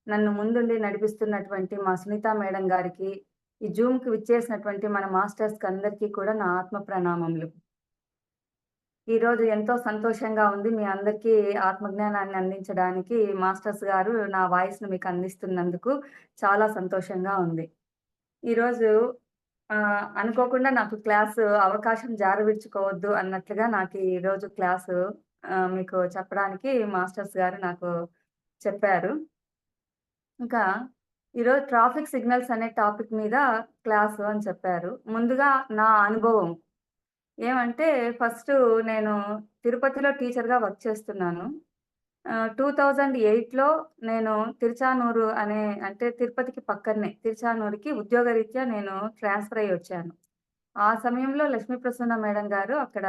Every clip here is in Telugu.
నన్ను ముందుండి నడిపిస్తున్నటువంటి మా సునీత మేడం గారికి, ఈ జూమ్‌కి విచ్చేసినటువంటి మన మాస్టర్స్‌కి అందరికీ కూడా నా ఆత్మ ప్రణామములు. ఈరోజు ఎంతో సంతోషంగా ఉంది. మీ అందరికీ ఆత్మజ్ఞానాన్ని అందించడానికి మాస్టర్స్ గారు నా వాయిస్‌ని మీకు అందిస్తున్నందుకు చాలా సంతోషంగా ఉంది. ఈరోజు అనుకోకుండా నాకు క్లాసు అవకాశం జారవిడుచుకోవద్దు అన్నట్లుగా నాకు ఈరోజు క్లాసు మీకు చెప్పడానికి మాస్టర్స్ గారు నాకు చెప్పారు. ఇంకా ఈరోజు ట్రాఫిక్ సిగ్నల్స్ అనే టాపిక్ మీద క్లాసు అని చెప్పారు. ముందుగా నా అనుభవం ఏమంటే ఫస్టు నేను తిరుపతిలో టీచర్‌గా వర్క్ చేస్తున్నాను. 2008లో నేను తిరుచానూరు అంటే తిరుపతికి పక్కనే తిరుచానూరుకి ఉద్యోగరీత్యా నేను ట్రాన్స్‌ఫర్ అయ్యొచ్చాను. ఆ సమయంలో లక్ష్మీ ప్రసన్న మేడం గారు అక్కడ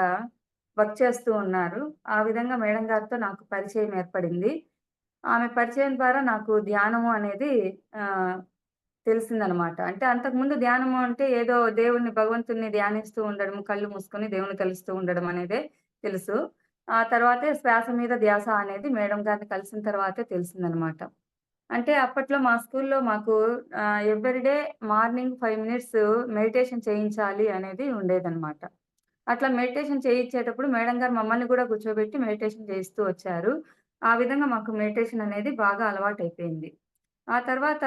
వర్క్ చేస్తూ ఉన్నారు. ఆ విధంగా మేడం గారితో నాకు పరిచయం ఏర్పడింది. ఆమె పరిచయం ద్వారా నాకు ధ్యానము అనేది ఆహ్, తెలిసిందనమాట. అంటే అంతకుముందు ధ్యానము అంటే ఏదో దేవుడిని, భగవంతుడిని ధ్యానిస్తూ ఉండడం, కళ్ళు మూసుకొని దేవుడిని తలుస్తూ ఉండడం అనేదే తెలుసు. ఆ తర్వాతే శ్వాస మీద ధ్యాస అనేది మేడం గారిని కలిసిన తర్వాతే తెలిసిందనమాట. అంటే అప్పట్లో మా స్కూల్‌లో మాకు ఎవ్రీడే మార్నింగ్ 5 మినిట్స్ మెడిటేషన్ చేయించాలి అనేది ఉండేదనమాట. అట్లా మెడిటేషన్ చేయించేటప్పుడు మేడం గారు మమ్మల్ని కూడా కూర్చోబెట్టి మెడిటేషన్ చేయిస్తూ వచ్చారు. ఆ విధంగా మాకు మెడిటేషన్ అనేది బాగా అలవాటయిపోయింది. ఆ తర్వాత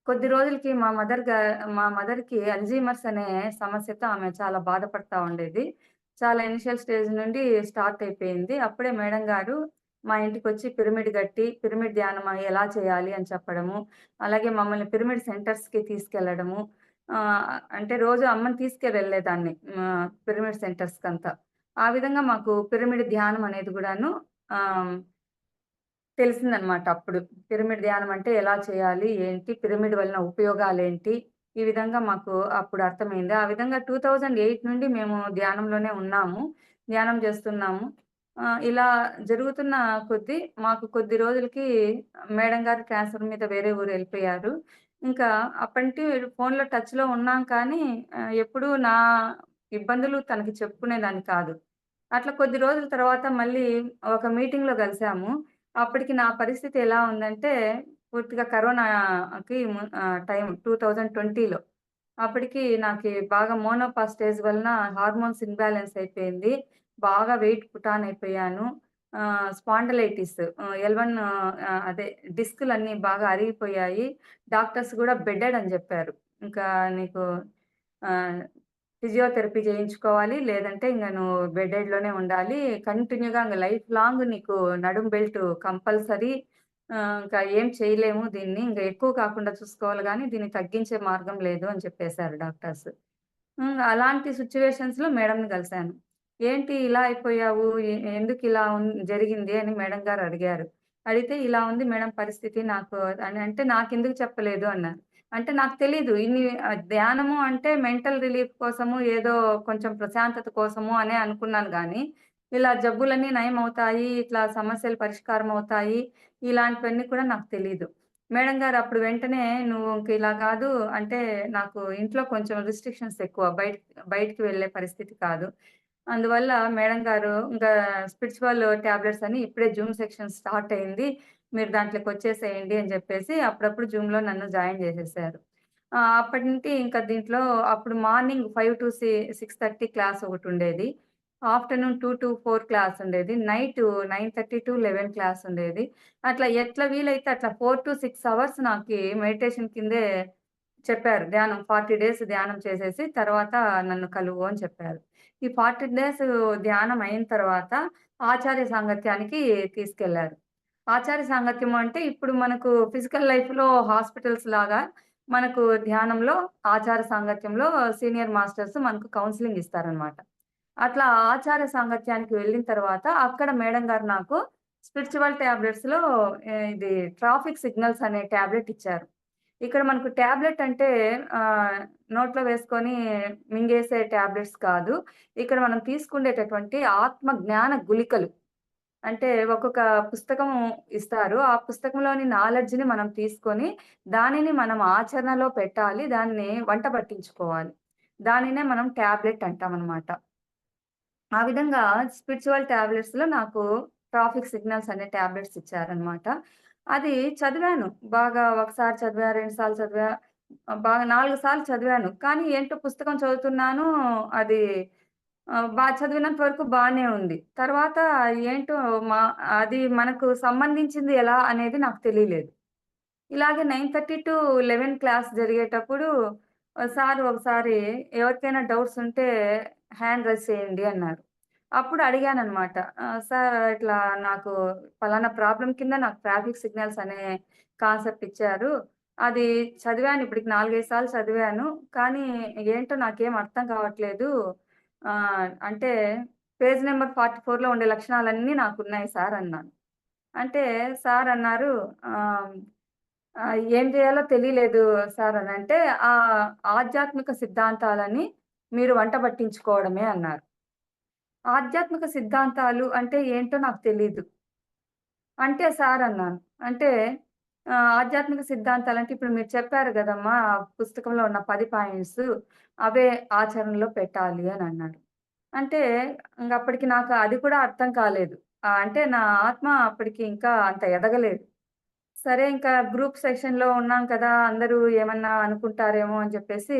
కొద్ది రోజులకి మా మదర్‌కి అల్జీమర్స్ అనే సమస్యతో ఆమె చాలా బాధపడతా ఉండేది. చాలా ఇనిషియల్ స్టేజ్ నుండి స్టార్ట్ అయిపోయింది. అప్పుడే మేడం గారు మా ఇంటికొచ్చి పిరమిడ్ గట్టి, పిరమిడ్ ధ్యానం ఎలా చేయాలి అని చెప్పడము. అలాగే మమ్మల్ని పిరమిడ్ సెంటర్స్‌కి తీసుకెళ్లడము. అంటే రోజు అమ్మని తీసుకెళ్ళేదాన్ని పిరమిడ్ సెంటర్స్‌కంతా. ఆ విధంగా మాకు పిరమిడ్ ధ్యానం అనేది గూడాను ఆహ్ తెలిసిందనమాట అప్పుడు. పిరమిడ్ ధ్యానం అంటే ఎలా చేయాలి? ఏంటి? పిరమిడ్ వలన ఉపయోగాలేంటి? ఈ విధంగా మాకు అప్పుడు అర్థమైంది. ఆ విధంగా 2008 నుండి మేము ధ్యానంలోనే ఉన్నాము. ధ్యానం చేస్తున్నాము. ఇలా జరుగుతున్న కొద్దీ మాకు కొద్ది రోజులకి మేడం గారు ట్రాన్స్‌ఫర్ మీద వేరే ఊరెళ్ళిపోయారు. ఇంకా అప్పటి ఫోన్‌లో టచ్‌లో ఉన్నాం కానీ ఎప్పుడూ నా ఇబ్బందులు తనకి చెప్పుకునేదాన్ని కాదు. అట్లా కొద్ది రోజుల తర్వాత మళ్ళీ ఒక మీటింగ్‌లో కలిసాము. అప్పటికి నా పరిస్థితి ఎలా ఉందంటే, పూర్తిగా కరోనాకి టైం 2020లో. అప్పటికి నాకి బాగా మోనోపాస్ స్టేజ్ వలన హార్మోన్స్ ఇంబాలెన్స్ అయిపోయింది. బాగా వెయిట్ పుటాన్ అయిపోయాను. స్పాండిలైటిస్ L1 అదే డిస్కులన్నీ బాగా అరిగిపోయాయి. డాక్టర్స్ గూడా బెడెడ్ అని జెప్పారు. ఇంకా నీకు ఆహ్, ఫిజియోథెరపీ చేయించుకోవాలి. లేదంటే ఇంగ నువ్వు బెడెడ్‌లోనే ఉండాలి. కంటిన్యూ‌గా ఇంగ లైఫ్ లాంగ్ నీకు నడుం బెల్ట్ కంపల్సరీ. ఇంకా ఏం చేయలేము దీన్ని. ఇంగ ఎక్కువ కాకుండా చూసుకోవాలి గానీ, దీన్ని తగ్గించే మార్గం లేదు అని చెప్పేసారు డాక్టర్స్. అలాంటి సిట్యుయేషన్స్‌లో మేడంని కలిసాను. "ఏంటి ఇలా అయిపోయావు? ఎందుకిలా జరిగింది?" అని మేడం గారు అడిగారు. అడిగితే, "ఇలా ఉంది మేడం పరిస్థితి నాకు" అని అంటే, "నాకెందుకు చెప్పలేదు" అన్నారు. అంటే నాకు తెలీదు. ధ్యానము అంటే మెంటల్ రిలీఫ్ కోసము, ఏదో కొంచెం ప్రశాంతత కోసము అనే అనుకున్నాను గానీ, ఇలా జబ్బులన్నీ నయమవుతాయి, ఇట్లా సమస్యలు పరిష్కారం అవుతాయి, ఇలాంటివన్నీ కూడా నాకు తెలీదు. మేడం గారు అప్పుడు వెంటనే "నువ్వు ఇంక ఇలా కాదు" అంటే నాకు ఇంట్లో కొంచెం రిస్ట్రిక్షన్స్ ఎక్కువ. బయటికి వెళ్ళే పరిస్థితి కాదు. అందువల్ల మేడం గారు ఇంకా స్పిరిచ్యువల్ టాబ్లెట్స్ అని ఇప్పుడే జూమ్ సెక్షన్ స్టార్ట్ అయింది. మీరు దాంట్లోకొచ్చేసేయండి అని చెప్పేసి అప్పుడప్పుడు జూమ్‌లో నన్ను జాయిన్ చేసేసారు. అప్పటి నుండి ఇంకా దీంట్లో అప్పుడు మార్నింగ్ 5-6:30 క్లాస్ ఒకటుండేది. ఆఫ్టర్‌నూన్ 2-4 క్లాస్ ఉండేది. నైట్ 9:30-11 క్లాస్ ఉండేది. అట్లా ఎట్లా వీలైతే అట్లా 4-6 అవర్స్ నాకి మెడిటేషన్ కిందే చెప్పారు. ధ్యానం 40 డేస్ ధ్యానం చేసేసి తర్వాత నన్ను కలువు అని చెప్పారు. ఈ 40 డేస్ ధ్యానం అయిన తర్వాత ఆచార్య సాంగత్యానికి తీసుకెళ్లారు. ఆచార్య సాంగత్యము అంటే ఇప్పుడు మనకు ఫిజికల్ లైఫ్‌లో హాస్పిటల్స్ లాగా మనకు ధ్యానంలో ఆచార సాంగత్యంలో సీనియర్ మాస్టర్స్ మనకు కౌన్సెలింగ్ ఇస్తారనమాట. అట్లా ఆచార్య సాంగత్యానికి వెళ్ళిన తర్వాత అక్కడ మేడం గారు నాకు స్పిరిచ్యువల్ టాబ్లెట్స్‌లో ఇది ట్రాఫిక్ సిగ్నల్స్ అనే టాబ్లెట్ ఇచ్చారు. ఇక్కడ మనకు టాబ్లెట్ అంటే నోట్లో వేసుకొని మింగేసే టాబ్లెట్స్ కాదు. ఇక్కడ మనం తీసుకునేటటువంటి ఆత్మ జ్ఞాన గుళికలు. అంటే ఒక్కొక్క పుస్తకం ఇస్తారు. ఆ పుస్తకంలోని నాలెడ్జ్‌ని మనం తీసుకొని, దానిని మనం ఆచరణలో పెట్టాలి. దాన్ని వంట పట్టించుకోవాలి. దానినే మనం టాబ్లెట్ అంటామనమాట. ఆ విధంగా స్పిరిచ్యువల్ టాబ్లెట్స్‌లో నాకు ట్రాఫిక్ సిగ్నల్స్ అనే టాబ్లెట్స్ ఇచ్చారనమాట. అది చదివాను. బాగా ఒకసారి చదివా, 2 సార్లు చదివా, బాగా 4 సార్లు చదివాను. కానీ ఏంటో పుస్తకం చదువుతున్నాను. అది చదివినంత వరకు బానే ఉంది. తర్వాత ఏంటో మా అది మనకు సంబంధించింది ఎలా అనేది నాకు తెలియలేదు. ఇలాగే 9:30-11 క్లాస్ జరిగేటప్పుడు సార్ ఒకసారి ఎవరికైనా డౌట్స్ ఉంటే హ్యాండ్ రైజ్ చేయండి అన్నారు. అప్పుడు అడిగాననమాట. సార్ ఇట్లా నాకు పలానా ప్రాబ్లమ్ కింద నాకు ట్రాఫిక్ సిగ్నల్స్ అనే కాన్సెప్ట్ ఇచ్చారు. అది చదివాను ఇప్పటికి 4, 5 సార్లు చదివాను. కానీ ఏంటో నాకేం అర్థం కావట్లేదు. అంటే పేజ్ నంబర్ 44లో ఉండే లక్షణాలన్నీ నాకున్నాయి సార్ అన్నాను. అంటే సార్ అన్నారు ఆహ్ ఏం జేయాలో తెలియలేదు సార్ అనంటే, ఆధ్యాత్మిక సిద్ధాంతాలని మీరు వంట పట్టించుకోవడమే అన్నారు. ఆధ్యాత్మిక సిద్ధాంతాలు అంటే ఏంటో నాకు తెలీదు. అంటే సార్ అన్నాను. అంటే ఆధ్యాత్మిక సిద్ధాంతాలంటే ఇప్పుడు మీరు చెప్పారు గదమ్మా! ఆ పుస్తకంలో ఉన్న 10 పాయింట్స్ అవే ఆచరణలో పెట్టాలి అనన్నారు. అంటే ఇంగప్పటికి నాకు అది కూడా అర్థం కాలేదు. అంటే నా ఆత్మ అప్పటికి ఇంకా అంత ఎదగలేదు. సరే ఇంకా గ్రూప్ సెషన్‌లో ఉన్నాం కదా! అందరూ ఏమన్నా అనుకుంటారేమో అని చెప్పేసి,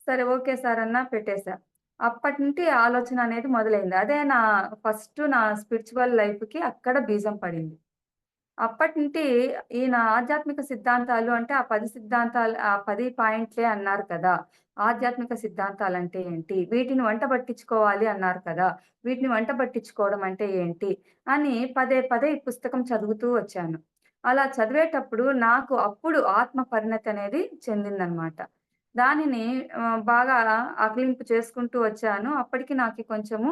సరే ఓకే సార్ అన్నా పెట్టేసా. అప్పటినుంటి ఆలోచన అనేది మొదలైంది. అదే నా స్పిరిచ్యువల్ లైఫ్‌కి అక్కడ బీజం పడింది. అప్పటినుంటి ఈయన ఆధ్యాత్మిక సిద్ధాంతాలు అంటే ఆ 10 సిద్ధాంతాలు ఆ 10 పాయింట్లే అన్నారు కదా! ఆధ్యాత్మిక సిద్ధాంతాలంటే ఏంటి? వీటిని వంట బట్టించుకోవాలి అన్నారు కదా! వీటిని వంట బట్టించుకోవడం అంటే ఏంటి? అని పదే పదే ఈ పుస్తకం చదువుతూ వచ్చాను. అలా చదివేటప్పుడు నాకు అప్పుడు ఆత్మ పరిణతి అనేది చెందిందనమాట. దానిని బాగా ఆకలింపు చేసుకుంటూ వచ్చాను. అప్పటికి నాకి కొంచెము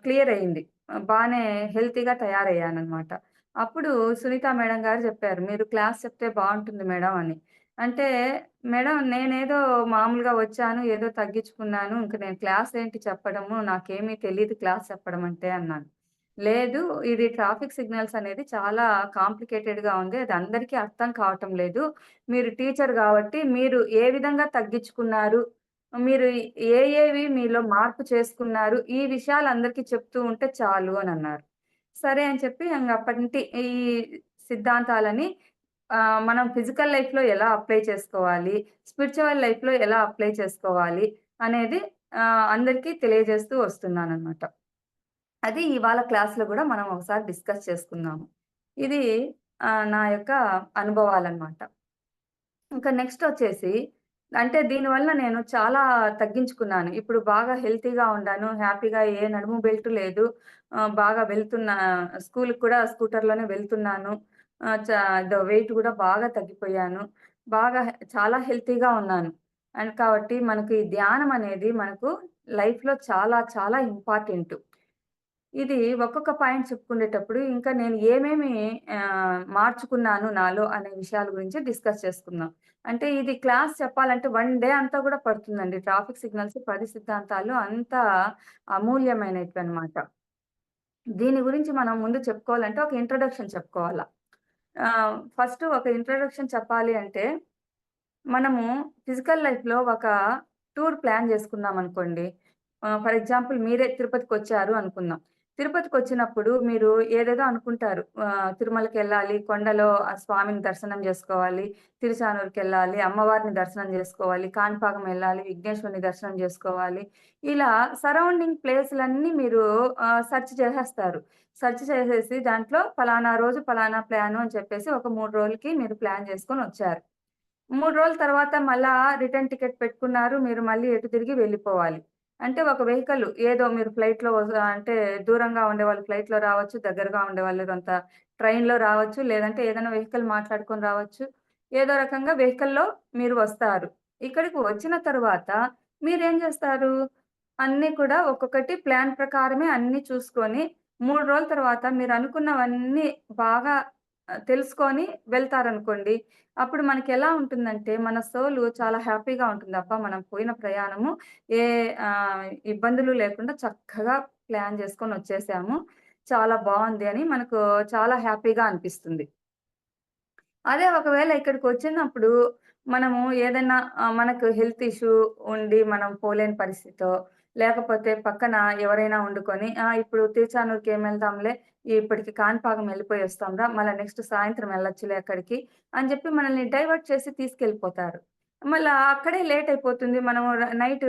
క్లియర్ అయింది. బానే హెల్తీగా తయారయ్యాననమాట. అప్పుడు సునీత మేడం గారు చెప్పారు. "మీరు క్లాస్ చెప్తే బావుంటుంది మేడం" అని. అంటే, "మేడం నేనేదో మామూలుగా వచ్చాను, ఏదో తగ్గించుకున్నాను. ఇంక నేను క్లాస్ ఏంటి చెప్పడము, నాకేమీ తెలీదు క్లాస్ చెప్పడం అంటే" అన్నాను. "లేదు, ఇది ట్రాఫిక్ సిగ్నల్స్ అనేది చాలా కాంప్లికేటెడ్‌గా ఉంది. అది అందరికీ అర్థం కావటం లేదు. మీరు టీచర్ గాబట్టి మీరు ఏ విధంగా తగ్గించుకున్నారు, మీరు ఏవి మీలో మార్పు చేసుకున్నారు, ఈ విషయాలు అందరికీ చెప్తూ ఉంటే చాలు" అనన్నారు. సరే అని చెప్పి అప్పటినుంటి ఈ సిద్ధాంతాలని మనం ఫిజికల్ లైఫ్‌లో ఎలా అప్లై చేసుకోవాలి, స్పిరిచ్యువల్ లైఫ్‌లో ఎలా అప్లై చేసుకోవాలి అనేది అందరికీ తెలియజేస్తూ వస్తున్నాననమాట. అది ఇవాళ క్లాస్‌లో గూడా మనం ఒకసారి డిస్కస్ చేసుకుందాము. ఇది నా యొక్క అనుభవాలనమాట. ఇంకా నెక్స్టొచ్చేసి అంటే దీనివల్ల నేను చాలా తగ్గించుకున్నాను. ఇప్పుడు బాగా హెల్తీగా ఉండాను. హ్యాపీగా ఏ నడుము బెల్ట్ లేదు. బాగా వెళ్తున్నా స్కూలుకి కూడా స్కూటర్‌లోనే వెళ్తున్నాను. ఆహ్, చ వెయిట్ గూడా బాగా తగ్గిపోయాను. బాగా చాలా హెల్తీగా ఉన్నాను. కాబట్టి మనకి ధ్యానం అనేది మనకు లైఫ్‌లో చాలా చాలా ఇంపార్టెంటు. ఇది ఒక్కొక్క పాయింట్ చెప్పుకునేటప్పుడు ఇంకా నేను ఏమేమి మార్చుకున్నాను నాలో అనే విషయాల గురించి డిస్కస్ చేసుకుందాం. అంటే ఇది క్లాస్ చెప్పాలంటే 1 డే అంతా కూడా పడుతుందండి. ట్రాఫిక్ సిగ్నల్స్ 10 సిద్ధాంతాలు అంత అమూల్యమైనటివన్నమాట. దీని గురించి మనం ముందు చెప్పుకోవాలంటే ఒక ఇంట్రొడక్షన్ చెప్పుకోవాల. ఫస్ట్ ఒక ఇంట్రొడక్షన్ చెప్పాలి అంటే మనము ఫిజికల్ లైఫ్‌లో ఒక టూర్ ప్లాన్ జేసుకున్నామనుకోండి. ఫర్ ఎగ్జాంపుల్ మీరే తిరుపతికొచ్చారు అనుకుందాం. తిరుపతికొచ్చినప్పుడు మీరు ఏదేదో అనుకుంటారు. తిరుమలకెళ్ళాలి, కొండలో ఆ స్వామిని దర్శనం జేసుకోవాలి, తిరుచానూరుకెళ్ళాలి, అమ్మవారిని దర్శనం జేసుకోవాలి, కాణిపాకం ఎళ్ళాలి, విఘ్నేశ్వరుని దర్శనం జేసుకోవాలి. ఇలా సరౌండింగ్ ప్లేసులన్నీ మీరు సెర్చ్ చేసేస్తారు. సెర్చ్ చేసేసి దాంట్లో పలానా రోజు పలానా ప్లాను అని చెప్పేసి ఒక 3 రోజులకి మీరు ప్లాన్ జేసుకొనొచ్చారు. 3 రోజుల తర్వాత మళ్ళా రిటర్న్ టికెట్ పెట్టుకున్నారు. మీరు మళ్ళీ ఎటు తిరిగి వెళ్ళిపోవాలి. అంటే ఒక వెహికల్ ఏదో మీరు ఫ్లైట్‌లో అంటే దూరంగా ఉండేవాళ్ళు ఫ్లైట్‌లో రావచ్చు. దగ్గరగా ఉండేవాళ్ళు ట్రైన్‌లో రావచ్చు. లేదంటే ఏదైనా వెహికల్ మాట్లాడుకొని రావచ్చు. ఏదో రకంగా వెహికల్‌లో మీరు వస్తారు. ఇక్కడికి వచ్చిన తరువాత మీరేం చేస్తారు? అన్నీ కూడా ఒక్కొక్కటి ప్లాన్ ప్రకారమే అన్నీ చూసుకొని 3 రోజుల తర్వాత మీరనుకున్నవన్నీ బాగా తెలుసుకొని వెళ్తారనుకోండి. అప్పుడు మనకెలా ఉంటుందంటే, మన సోలు చాలా హ్యాపీగా ఉంటుంది. అబ్బా! మనం పోయిన ప్రయాణము ఏ ఇబ్బందులు లేకుండా చక్కగా ప్లాన్ చేసుకొనొచ్చేసాము. చాలా బావుంది అని మనకు చాలా హ్యాపీగా అనిపిస్తుంది. అదే ఒకవేళ ఇక్కడికొచ్చినప్పుడు మనము ఏదన్నా మనకు హెల్త్ ఇష్యూ ఉండి మనం పోలేని పరిస్థితో, లేకపోతే పక్కన ఎవరైనా వండుకొని, ఇప్పుడు తిరుచానూరుకి ఏం వెళ్దాంలే, ఇప్పటికి కాణిపాకం వెళ్ళిపోయొస్తాంరా, మళ్ళా నెక్స్ట్ సాయంత్రం వెళ్ళొచ్చులే అక్కడికి అని చెప్పి మనల్ని డైవర్ట్ చేసి తీసుకెళ్ళిపోతారు. మళ్ళా అక్కడే లేట్ అయిపోతుంది. మనము నైట్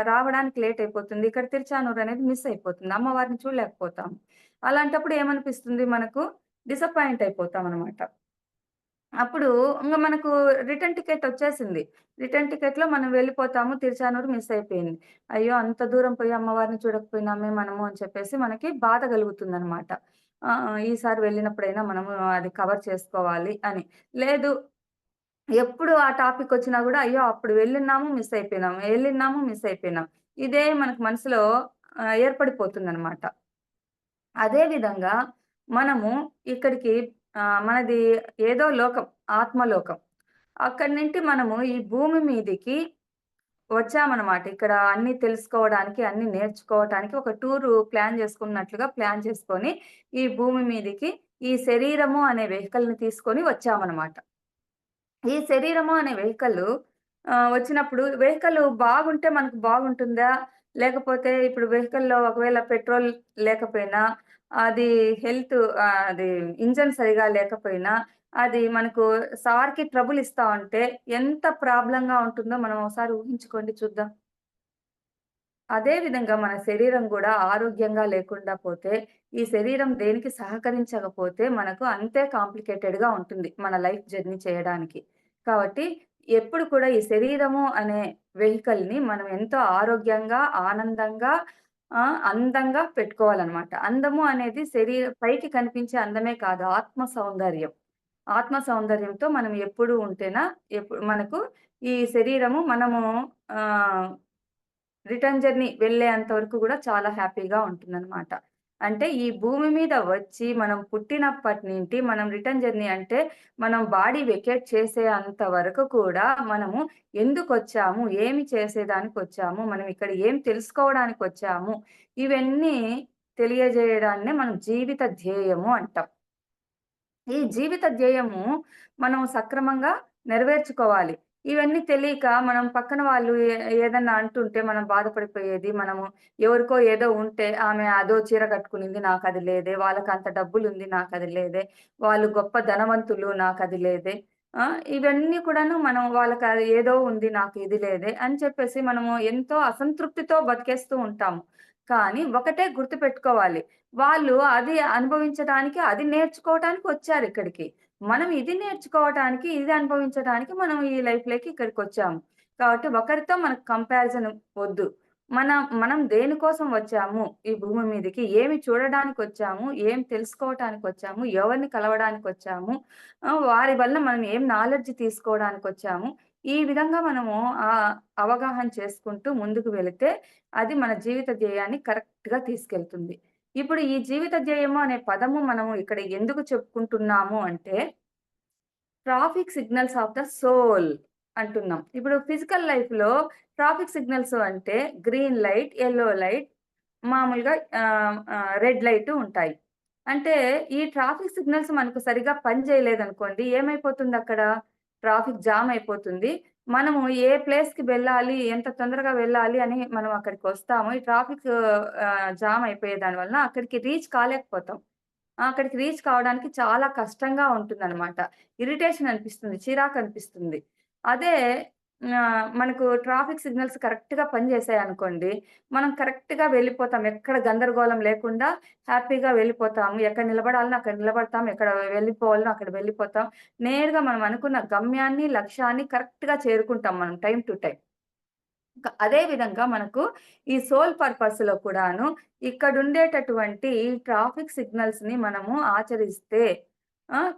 రావడానికి లేట్ అయిపోతుంది. ఇక్కడ తిరుచానూరు అనేది మిస్ అయిపోతుంది. అమ్మవారిని చూడలేకపోతాం. అలాంటప్పుడు ఏమనిపిస్తుంది మనకు? డిసప్పాయింట్ అయిపోతామనమాట. అప్పుడు ఇంగ మనకు రిటర్న్ టికెట్ వచ్చేసింది. రిటర్న్ టికెట్‌లో మనం వెళ్ళిపోతాము. తిరుచానూరు మిస్ అయిపోయింది. అయ్యో! అంత దూరం పోయి అమ్మవారిని చూడకపోయినామే మనము అని చెప్పేసి మనకి బాధ కలుగుతుందనమాట. ఈసారి వెళ్ళినప్పుడైనా మనము అది కవర్ చేసుకోవాలి అని. లేదు, ఎప్పుడు ఆ టాపిక్ వచ్చినా గూడా అయ్యో! అప్పుడు వెళ్ళున్నాము, మిస్ అయిపోయినాము. ఎళ్ళిన్నాము, మిస్ అయిపోయినాం. ఇదే మనకు మనసులో ఏర్పడిపోతుందనమాట. అదే విధంగా మనము ఇక్కడికి మనది ఏదో లోకం, ఆత్మలోకం. అక్కడి నుండి మనము ఈ భూమి మీదికి వచ్చామనమాట. ఇక్కడ అన్నీ తెలుసుకోవడానికి, అన్నీ నేర్చుకోవటానికి ఒక టూరు ప్లాన్ చేసుకున్నట్లుగా ప్లాన్ చేసుకొని, ఈ భూమి మీదికి ఈ శరీరము అనే వెహికల్‌ని తీసుకొని వచ్చామనమాట. ఈ శరీరము అనే వచ్చినప్పుడు వెహికల్ బాగుంటే మనకు బాగుంటుందా? లేకపోతే ఇప్పుడు వెహికల్‌లో ఒకవేళ పెట్రోల్ లేకపోయినా, అది హెల్త్ అది ఇంజిన్ సరిగా లేకపోయినా, అది మనకు సార్‌కి ట్రబుల్ ఇస్తా ఉంటే ఎంత ప్రాబ్లమ్‌గా ఉంటుందో మనం ఒకసారి ఊహించుకోండి చూద్దాం. అదే విధంగా మన శరీరం గూడా ఆరోగ్యంగా లేకుండా పోతే, ఈ శరీరం దేనికి సహకరించకపోతే మనకు అంతే కాంప్లికేటెడ్‌గా ఉంటుంది మన లైఫ్ జర్నీ చేయడానికి. కాబట్టి ఎప్పుడు కూడా ఈ శరీరము అనే వెహికల్‌ని మనం ఎంతో ఆరోగ్యంగా, ఆనందంగా, అందంగా పెట్టుకోవాలనమాట. అందము అనేది పైకి కనిపించే అందమే కాదు, ఆత్మ సౌందర్యం. ఆత్మ సౌందర్యంతో మనం ఎప్పుడూ ఉంటేనా మనకు ఈ శరీరము మనము ఆహ్ రిటర్న్ జర్నీ వెళ్ళేంత వరకు గూడా చాలా హ్యాపీగా ఉంటుందనమాట. అంటే ఈ భూమి మీద వచ్చి మనం పుట్టినప్పటి నుండి మనం రిటర్న్ జర్నీ అంటే మనం బాడీ వెకేట్ చేసేంత వరకు కూడా మనము ఎందుకొచ్చాము? ఏమి చేసేదానికొచ్చాము? మనం ఇక్కడ ఏం తెలుసుకోవడానికొచ్చాము? ఇవన్నీ తెలియజేయడాన్నే మనం జీవిత ధ్యేయము అంటాం. ఈ జీవిత ధ్యేయము మనం సక్రమంగా నెరవేర్చుకోవాలి. ఇవన్నీ తెలియక మనం పక్కన వాళ్ళు ఏదన్నా అంటుంటే మనం బాధపడిపోయేది. మనము ఎవరికో ఏదో ఉంటే ఆమె అదో చీర కట్టుకునింది నాకది లేదే. వాళ్ళకంత డబ్బులుంది నాకది లేదే. వాళ్ళు గొప్ప ధనవంతులు నాకది లేదే. ఆ! ఇవన్నీ కూడాను మనం వాళ్ళకది ఏదో ఉంది నాకు ఇది లేదే అని చెప్పేసి మనము ఎంతో అసంతృప్తితో బతికేస్తూ ఉంటాము. కానీ ఒకటే గుర్తుపెట్టుకోవాలి. వాళ్ళు అది అనుభవించడానికి, అది నేర్చుకోవటానికి వచ్చారిక్కడికి. మనం ఇది నేర్చుకోవటానికి, ఇది అనుభవించడానికి మనం ఈ లైఫ్‌లోకి ఇక్కడికొచ్చాము. కాబట్టి ఒకరితో మనకు కంపారిజన్ వద్దు. మనం దేనికోసం వచ్చాము ఈ భూమి మీదకి? ఏమి చూడడానికొచ్చాము? ఏం తెలుసుకోవటానికొచ్చాము? ఎవరిని కలవడానికొచ్చాము? వారి వల్ల మనం ఏం నాలెడ్జ్ తీసుకోవడానికొచ్చాము? ఈ విధంగా మనము అవగాహన చేసుకుంటూ ముందుకు వెళితే అది మన జీవిత ధ్యేయాన్ని కరెక్ట్‌గా తీసుకెళ్తుంది. ఇప్పుడు ఈ జీవిత ధ్యేయము అనే పదము మనము ఇక్కడ ఎందుకు చెప్పుకుంటున్నాము అంటే, traffic signals of the soul అంటున్నాం. ఇప్పుడు ఫిజికల్ లైఫ్‌లో ట్రాఫిక్ సిగ్నల్స్ అంటే గ్రీన్ లైట్, యెల్లో లైట్, మామూలుగా రెడ్ లైట్ ఉంటాయి. అంటే ఈ ట్రాఫిక్ సిగ్నల్స్ మనకు సరిగ్గా పని చేయలేదనుకోండి, ఏమైపోతుందక్కడ? ట్రాఫిక్ జామ్ అయిపోతుంది. మనము ఏ ప్లేస్‌కి వెళ్ళాలి, ఎంత తొందరగా వెళ్ళాలి అని మనం అక్కడికొస్తాము. ఈ ట్రాఫిక్ జామ్ అయిపోయే దాని వలన అక్కడికి రీచ్ కాలేకపోతాం. అక్కడికి రీచ్ కావడానికి చాలా కష్టంగా ఉంటుందనమాట. ఇరిటేషన్ అనిపిస్తుంది. చిరాకనిపిస్తుంది. అదే మనకు ట్రాఫిక్ సిగ్నల్స్ కరెక్ట్‌గా పనిచేసాయనుకోండి, మనం కరెక్ట్‌గా వెళ్ళిపోతాం. ఎక్కడ గందరగోళం లేకుండా హ్యాపీగా వెళ్ళిపోతాము. ఎక్కడ నిలబడాలనో అక్కడ నిలబడతాం. ఎక్కడ వెళ్ళిపోవాలనో అక్కడ వెళ్ళిపోతాం. నేరుగా మనం అనుకున్న గమ్యాన్ని, లక్ష్యాన్ని కరెక్ట్‌గా చేరుకుంటాం మనం టైమ్ టు టైమ్. అదే విధంగా మనకు ఈ సోల్ పర్పస్‌లో కూడాను ఇక్కడుండేటటువంటి ఈ ట్రాఫిక్ సిగ్నల్స్‌ని మనము ఆచరిస్తే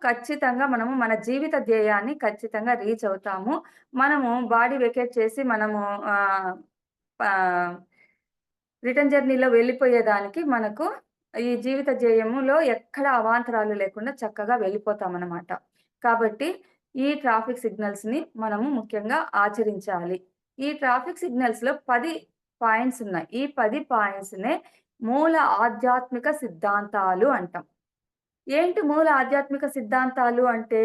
ఖచ్చితంగా మనము మన జీవిత ధ్యేయాన్ని ఖచ్చితంగా రీచ్ అవుతాము. మనము బాడీ వెకేట్ చేసి మనము ఆహ్, పా రిటర్న్ జర్నీలో వెళ్ళిపోయేదానికి మనకు ఈ జీవిత ధ్యేయములో ఎక్కడ అవాంతరాలు లేకుండా చక్కగా వెళ్ళిపోతామనమాట. కాబట్టి ఈ ట్రాఫిక్ సిగ్నల్స్‌ని మనము ముఖ్యంగా ఆచరించాలి. ఈ ట్రాఫిక్ సిగ్నల్స్‌లో 10 పాయింట్స్ ఉన్నాయి. ఈ 10 పాయింట్స్‌నే మూల ఆధ్యాత్మిక సిద్ధాంతాలు అంటాం. ఏంటి మూల ఆధ్యాత్మిక సిద్ధాంతాలు అంటే,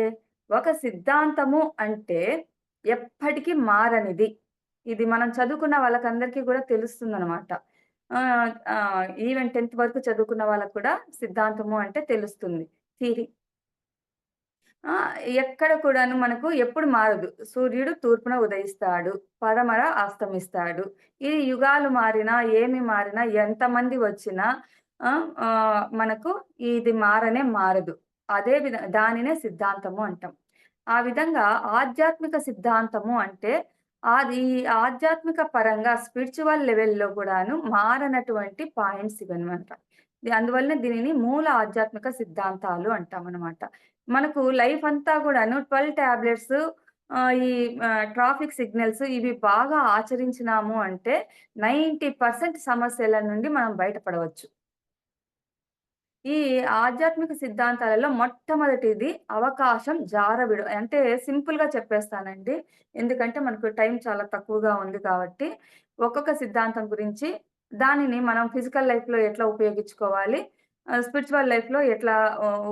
ఒక సిద్ధాంతము అంటే ఎప్పటికి మారనిది. ఇది మనం చదువుకున్న వాళ్ళకందరికీ గూడా తెలుస్తుందనమాట. ఈవెన్ 10థ్ వరకు చదువుకున్న వాళ్ళకి కూడా సిద్ధాంతము అంటే తెలుస్తుంది. థియరీ. ఆ! ఎక్కడ కూడాను మనకు ఎప్పుడు మారదు. సూర్యుడు తూర్పున ఉదయిస్తాడు. పడమర అస్తమిస్తాడు. ఈ యుగాలు మారినా, ఏమి మారినా, ఎంతమంది వచ్చినా మనకు ఇది మారనే మారదు. దానినే సిద్ధాంతము అంటాం. ఆ విధంగా ఆధ్యాత్మిక సిద్ధాంతము అంటే అది ఆధ్యాత్మిక పరంగా స్పిరిచ్యువల్ లెవెల్‌లో కూడాను మారనటువంటి పాయింట్స్ ఇవన్నమాట. అందువల్లనే దీనిని మూల ఆధ్యాత్మిక సిద్ధాంతాలు అంటామనమాట. మనకు లైఫ్ అంతా గూడాను 12 టాబ్లెట్స్ ఈ ట్రాఫిక్ సిగ్నల్స్ ఇవి బాగా ఆచరించినాము అంటే 90% సమస్యల నుండి మనం బయటపడవచ్చు. ఈ ఆధ్యాత్మిక సిద్ధాంతాలలో మొట్టమొదటిది అవకాశం జారవిడ అంటే సింపుల్‌గా చెప్పేస్తానండి. ఎందుకంటే మనకు టైం చాలా తక్కువగా ఉంది కాబట్టి, ఒక్కొక్క సిద్ధాంతం గురించి దానిని మనం ఫిజికల్ లైఫ్‌లో ఎట్లా ఉపయోగించుకోవాలి, స్పిరిచ్యువల్ లైఫ్‌లో ఎట్లా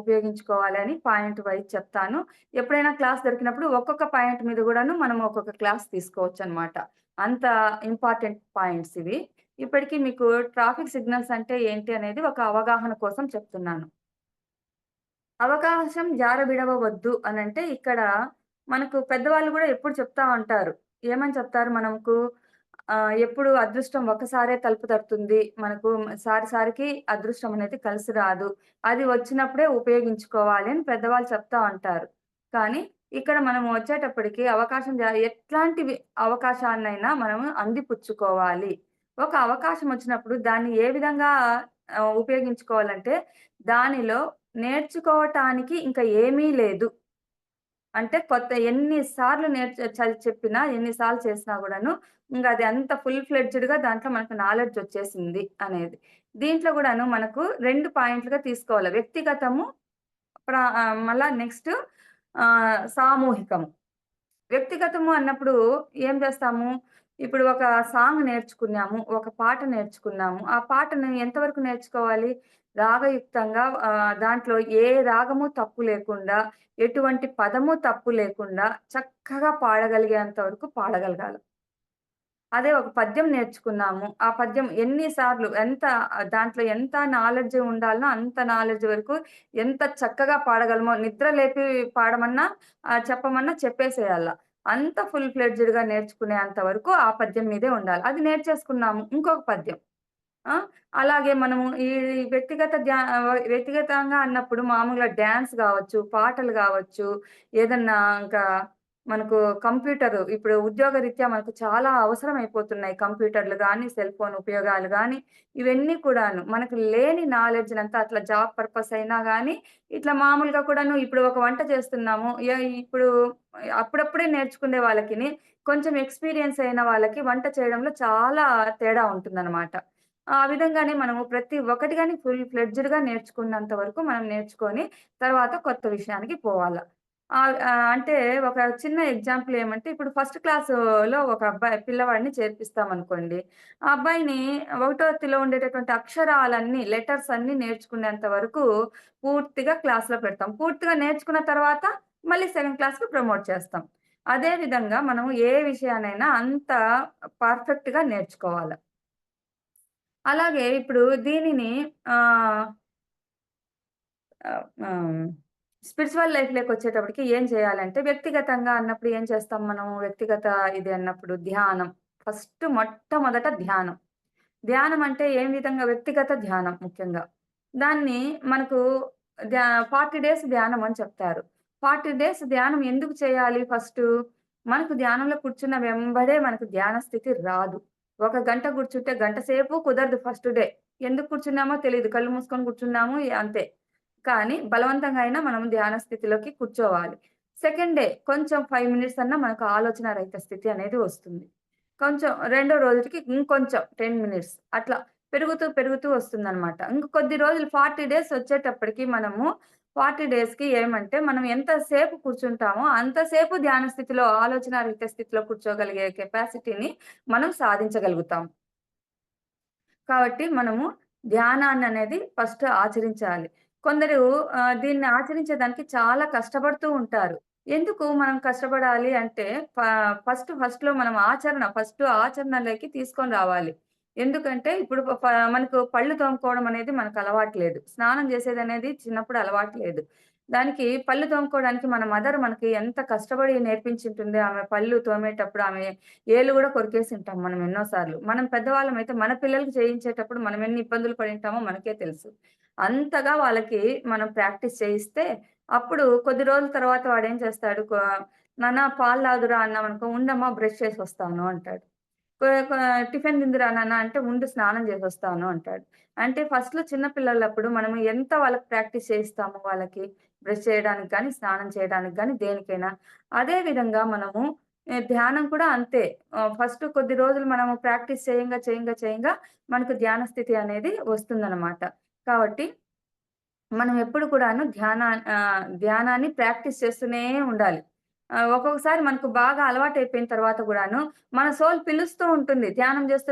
ఉపయోగించుకోవాలి అని పాయింట్ వైస్ చెప్తాను. ఎప్పుడైనా క్లాస్ దొరికినప్పుడు ఒక్కొక్క పాయింట్ మీద గూడాను మనం ఒక్కొక్క క్లాస్ తీసుకోవచ్చనమాట. అంత ఇంపార్టెంట్ పాయింట్స్ ఇవి. ఇప్పటికి మీకు ట్రాఫిక్ సిగ్నల్స్ అంటే ఏంటి అనేది ఒక అవగాహన కోసం చెప్తున్నాను. అవకాశం జారవిడవవద్దు అనంటే ఇక్కడ మనకు పెద్దవాళ్ళు గూడా ఎప్పుడు చెప్తా ఉంటారు. ఏమని చెప్తారు మనకు ఎప్పుడు అదృష్టం ఒక్కసారే తలుపు తడుతుంది. మనకు సారికి అదృష్టం అనేది కలిసి రాదు. అది వచ్చినప్పుడే ఉపయోగించుకోవాలి అని పెద్దవాళ్ళు చెప్తా ఉంటారు. కానీ ఇక్కడ మనం వచ్చేటప్పటికి ఎట్లాంటివి అవకాశాన్నైనా మనము అందిపుచ్చుకోవాలి. ఒక అవకాశం వచ్చినప్పుడు దాన్ని ఏ విధంగా ఉపయోగించుకోవాలంటే దానిలో నేర్చుకోవటానికి ఇంక ఏమీ లేదు. అంటే కొత్త ఎన్ని సార్లు చెప్పినా, ఎన్ని సార్లు చేసినా గూడాను, ఇంగది అంత ఫుల్ ఫ్లెడ్జ్డ్‌గా దాంట్లో మనకు నాలెడ్జ్ ఒచ్చేసింది అనేది. దీంట్లో గూడాను మనకు 2 పాయింట్లుగా తీసుకోవాలి. వ్యక్తిగతము, మళ్ళా నెక్స్ట్ సామూహికము. వ్యక్తిగతము అన్నప్పుడు ఏం చేస్తాము? ఇప్పుడు ఒక సాంగ్ నేర్చుకున్నాము. ఒక పాట నేర్చుకున్నాము. ఆ పాటను ఎంతవరకు నేర్చుకోవాలి? రాగయుక్తంగా దాంట్లో ఏ రాగము తప్పు లేకుండా, ఎటువంటి పదము తప్పు లేకుండా చక్కగా పాడగలిగేంత వరకు పాడగలగాలి. అదే ఒక పద్యం నేర్చుకున్నాము. ఆ పద్యం ఎన్ని సార్లు దాంట్లో ఎంత నాలెడ్జ్ ఉండాలనో అంత నాలెడ్జ్ వరకు ఎంత చక్కగా పాడగలమో నిద్ర లేపి పాడమన్నా చెప్పమన్నా చెప్పేసేయాల. అంత ఫుల్ ఫ్లెడ్జ్డ్‌గా నేర్చుకునేంత వరకు ఆ పద్యం మీదే ఉండాలి. అది నేర్చేసుకున్నాము. ఇంకొక పద్యం. ఆ! అలాగే మనము ఈ వ్యక్తిగతంగా అన్నప్పుడు మామూలుగా డాన్స్ గావచ్చు, పాటలు గావచ్చు, ఏదన్నా ఇంకా మనకు ఇప్పుడు ఉద్యోగరీత్యా మనకు చాలా అవసరమైపోతున్నాయి. కంప్యూటర్లు గానీ, సెల్ ఫోన్ ఉపయోగాలు గానీ, ఇవన్నీ కూడాను. మనకు లేని నాలెడ్జ్‌నంతా అట్లా జాబ్ పర్పస్ అయినా గానీ, ఇట్లా మామూలుగా కూడాను ఇప్పుడు ఒక వంట చేస్తున్నాము. ఇప్పుడు అప్పుడప్పుడే నేర్చుకునే వాళ్ళకిని, కొంచెం ఎక్స్‌పీరియన్స్ అయిన వాళ్ళకి వంట చేయడంలో చాలా తేడా ఉంటుందనమాట. ఆ విధంగానే మనము ప్రతి ఒక్కటి గాని ఫుల్ ఫ్లెడ్జ్డ్‌గా నేర్చుకున్నంత వరకు మనం నేర్చుకొని, తర్వాత కొత్త విషయానికి పోవాల. అంటే ఒక చిన్న ఎగ్జాంపుల్ ఏమంటే, ఇప్పుడు ఫస్ట్ క్లాస్‌లో ఒక పిల్లవాడిని చేర్పిస్తామనుకోండి. ఆ అబ్బాయిని ఒకటో తరగతిలో ఉండేటటువంటి అక్షరాలన్నీ, లెటర్స్ అన్నీ నేర్చుకునేంత వరకు పూర్తిగా క్లాస్‌లో పెడతాం. పూర్తిగా నేర్చుకున్న తర్వాత మళ్ళీ సెకండ్ క్లాస్‌కి ప్రమోట్ చేస్తాం. అదే విధంగా మనం ఏ విషయాన్నైనా అంత పర్ఫెక్ట్‌గా నేర్చుకోవాల. అలాగే ఇప్పుడు దీనిని ఆహ్, ఆహ్, ఆహ్, స్పిరిచ్యువల్ లైఫ్‌లోకొచ్చేటప్పటికి ఏం చేయాలంటే, వ్యక్తిగతంగా అన్నప్పుడు ఏం చేస్తాం మనం? వ్యక్తిగత ఇది అన్నప్పుడు ధ్యానం. మొట్టమొదట ధ్యానం. ధ్యానం అంటే ఏం విధంగా వ్యక్తిగత ధ్యానం ముఖ్యంగా. దాన్ని మనకు ధ్యా 40 డేస్ ధ్యానం అని చెప్తారు. 40 డేస్ ధ్యానం ఎందుకు చేయాలి ఫస్టు? మనకు ధ్యానంలో కూర్చున్న వెంబడే మనకు ధ్యాన స్థితి రాదు. ఒక గంట కూర్చుంటే గంట సేపు కుదరదు ఫస్ట్ డే. ఎందుకు కూర్చున్నామో తెలీదు. కళ్ళు మూసుకొని కూర్చున్నాము అంతే. కానీ బలవంతంగా అయినా మనం ధ్యాన స్థితిలోకి కూర్చోవాలి. సెకండ్ డే కొంచెం 5 మినిట్స్ అన్నా మనకు ఆలోచన రహిత స్థితి అనేది వస్తుంది. కొంచెం రెండో రోజుకి ఇంకొంచెం 10 మినిట్స్ అట్లా పెరుగుతూ వస్తుందనమాట. ఇంక కొద్ది రోజులు 40 డేస్ వచ్చేటప్పటికి మనము 40 డేస్‌కి ఏమంటే మనం ఎంత సేపు కూర్చుంటామో అంతసేపు ధ్యాన స్థితిలో, ఆలోచన రహిత స్థితిలో కూర్చోగలిగే కెపాసిటీని మనం సాధించగలుగుతాం. కాబట్టి మనము ధ్యానాన్ననేది ఫస్ట్ ఆచరించాలి. కొందరు దీన్ని ఆచరించేదానికి చాలా కష్టపడుతూ ఉంటారు. ఎందుకు మనం కష్టపడాలి అంటే ఫ ఫస్ట్‌లో మనం ఫస్ట్ ఆచరణలోకి తీసుకొని రావాలి. ఎందుకంటే ఇప్పుడు మనకు పళ్ళు తోముకోవడం అనేది మనకు అలవాటు లేదు. స్నానం చేసేదనేది చిన్నప్పుడు అలవాటు లేదు. దానికి పళ్ళు తోముకోవడానికి మన మదర్ మనకి ఎంత కష్టపడి నేర్పించుంటుంది. ఆమె పళ్ళు తోమేటప్పుడు ఆమె ఏళ్ళు గూడా కొరికేసుంటాం మనం ఎన్నో సార్లు. మనం పెద్దవాళ్ళమైతే మన పిల్లలకి చేయించేటప్పుడు మనం ఎన్ని ఇబ్బందులు పడింటామో మనకే తెలుసు. అంతగా వాళ్ళకి మనం ప్రాక్టీస్ చేయిస్తే అప్పుడు కొద్ది రోజుల తర్వాత వాడేం చేస్తాడు, నాన్న పాలు తాగుదురా అన్నామనుకో, ఉండమ్మా బ్రష్ చేసొస్తాను అంటాడు. కొ కొ టిఫిన్ తిందురా నాన్న అంటే, ఉండు స్నానం చేసొస్తాను అంటాడు. అంటే ఫస్ట్‌లో చిన్న పిల్లలప్పుడు మనం ఎంత వాళ్ళకి ప్రాక్టీస్ చేయిస్తామో వాళ్ళకి బ్రష్ చేయడానికి గాని, స్నానం చేయడానికి గాని, దేనికైనా. అదే విధంగా మనము ధ్యానం కూడా అంతే. ఫస్ట్ కొద్ది రోజులు మనము ప్రాక్టీస్ చేయంగా మనకు ధ్యాన స్థితి అనేది వస్తుందనమాట. కాబట్టి మనం ఎప్పుడు కూడాను ధ్యానాన్ని ప్రాక్టీస్ చేస్తూనే ఉండాలి. ఒక్కొక్కసారి మనకు బాగా అలవాటయిపోయిన తర్వాత గూడాను, మన సోల్ పిలుస్తూ ఉంటుంది. ధ్యానం చేస్తూ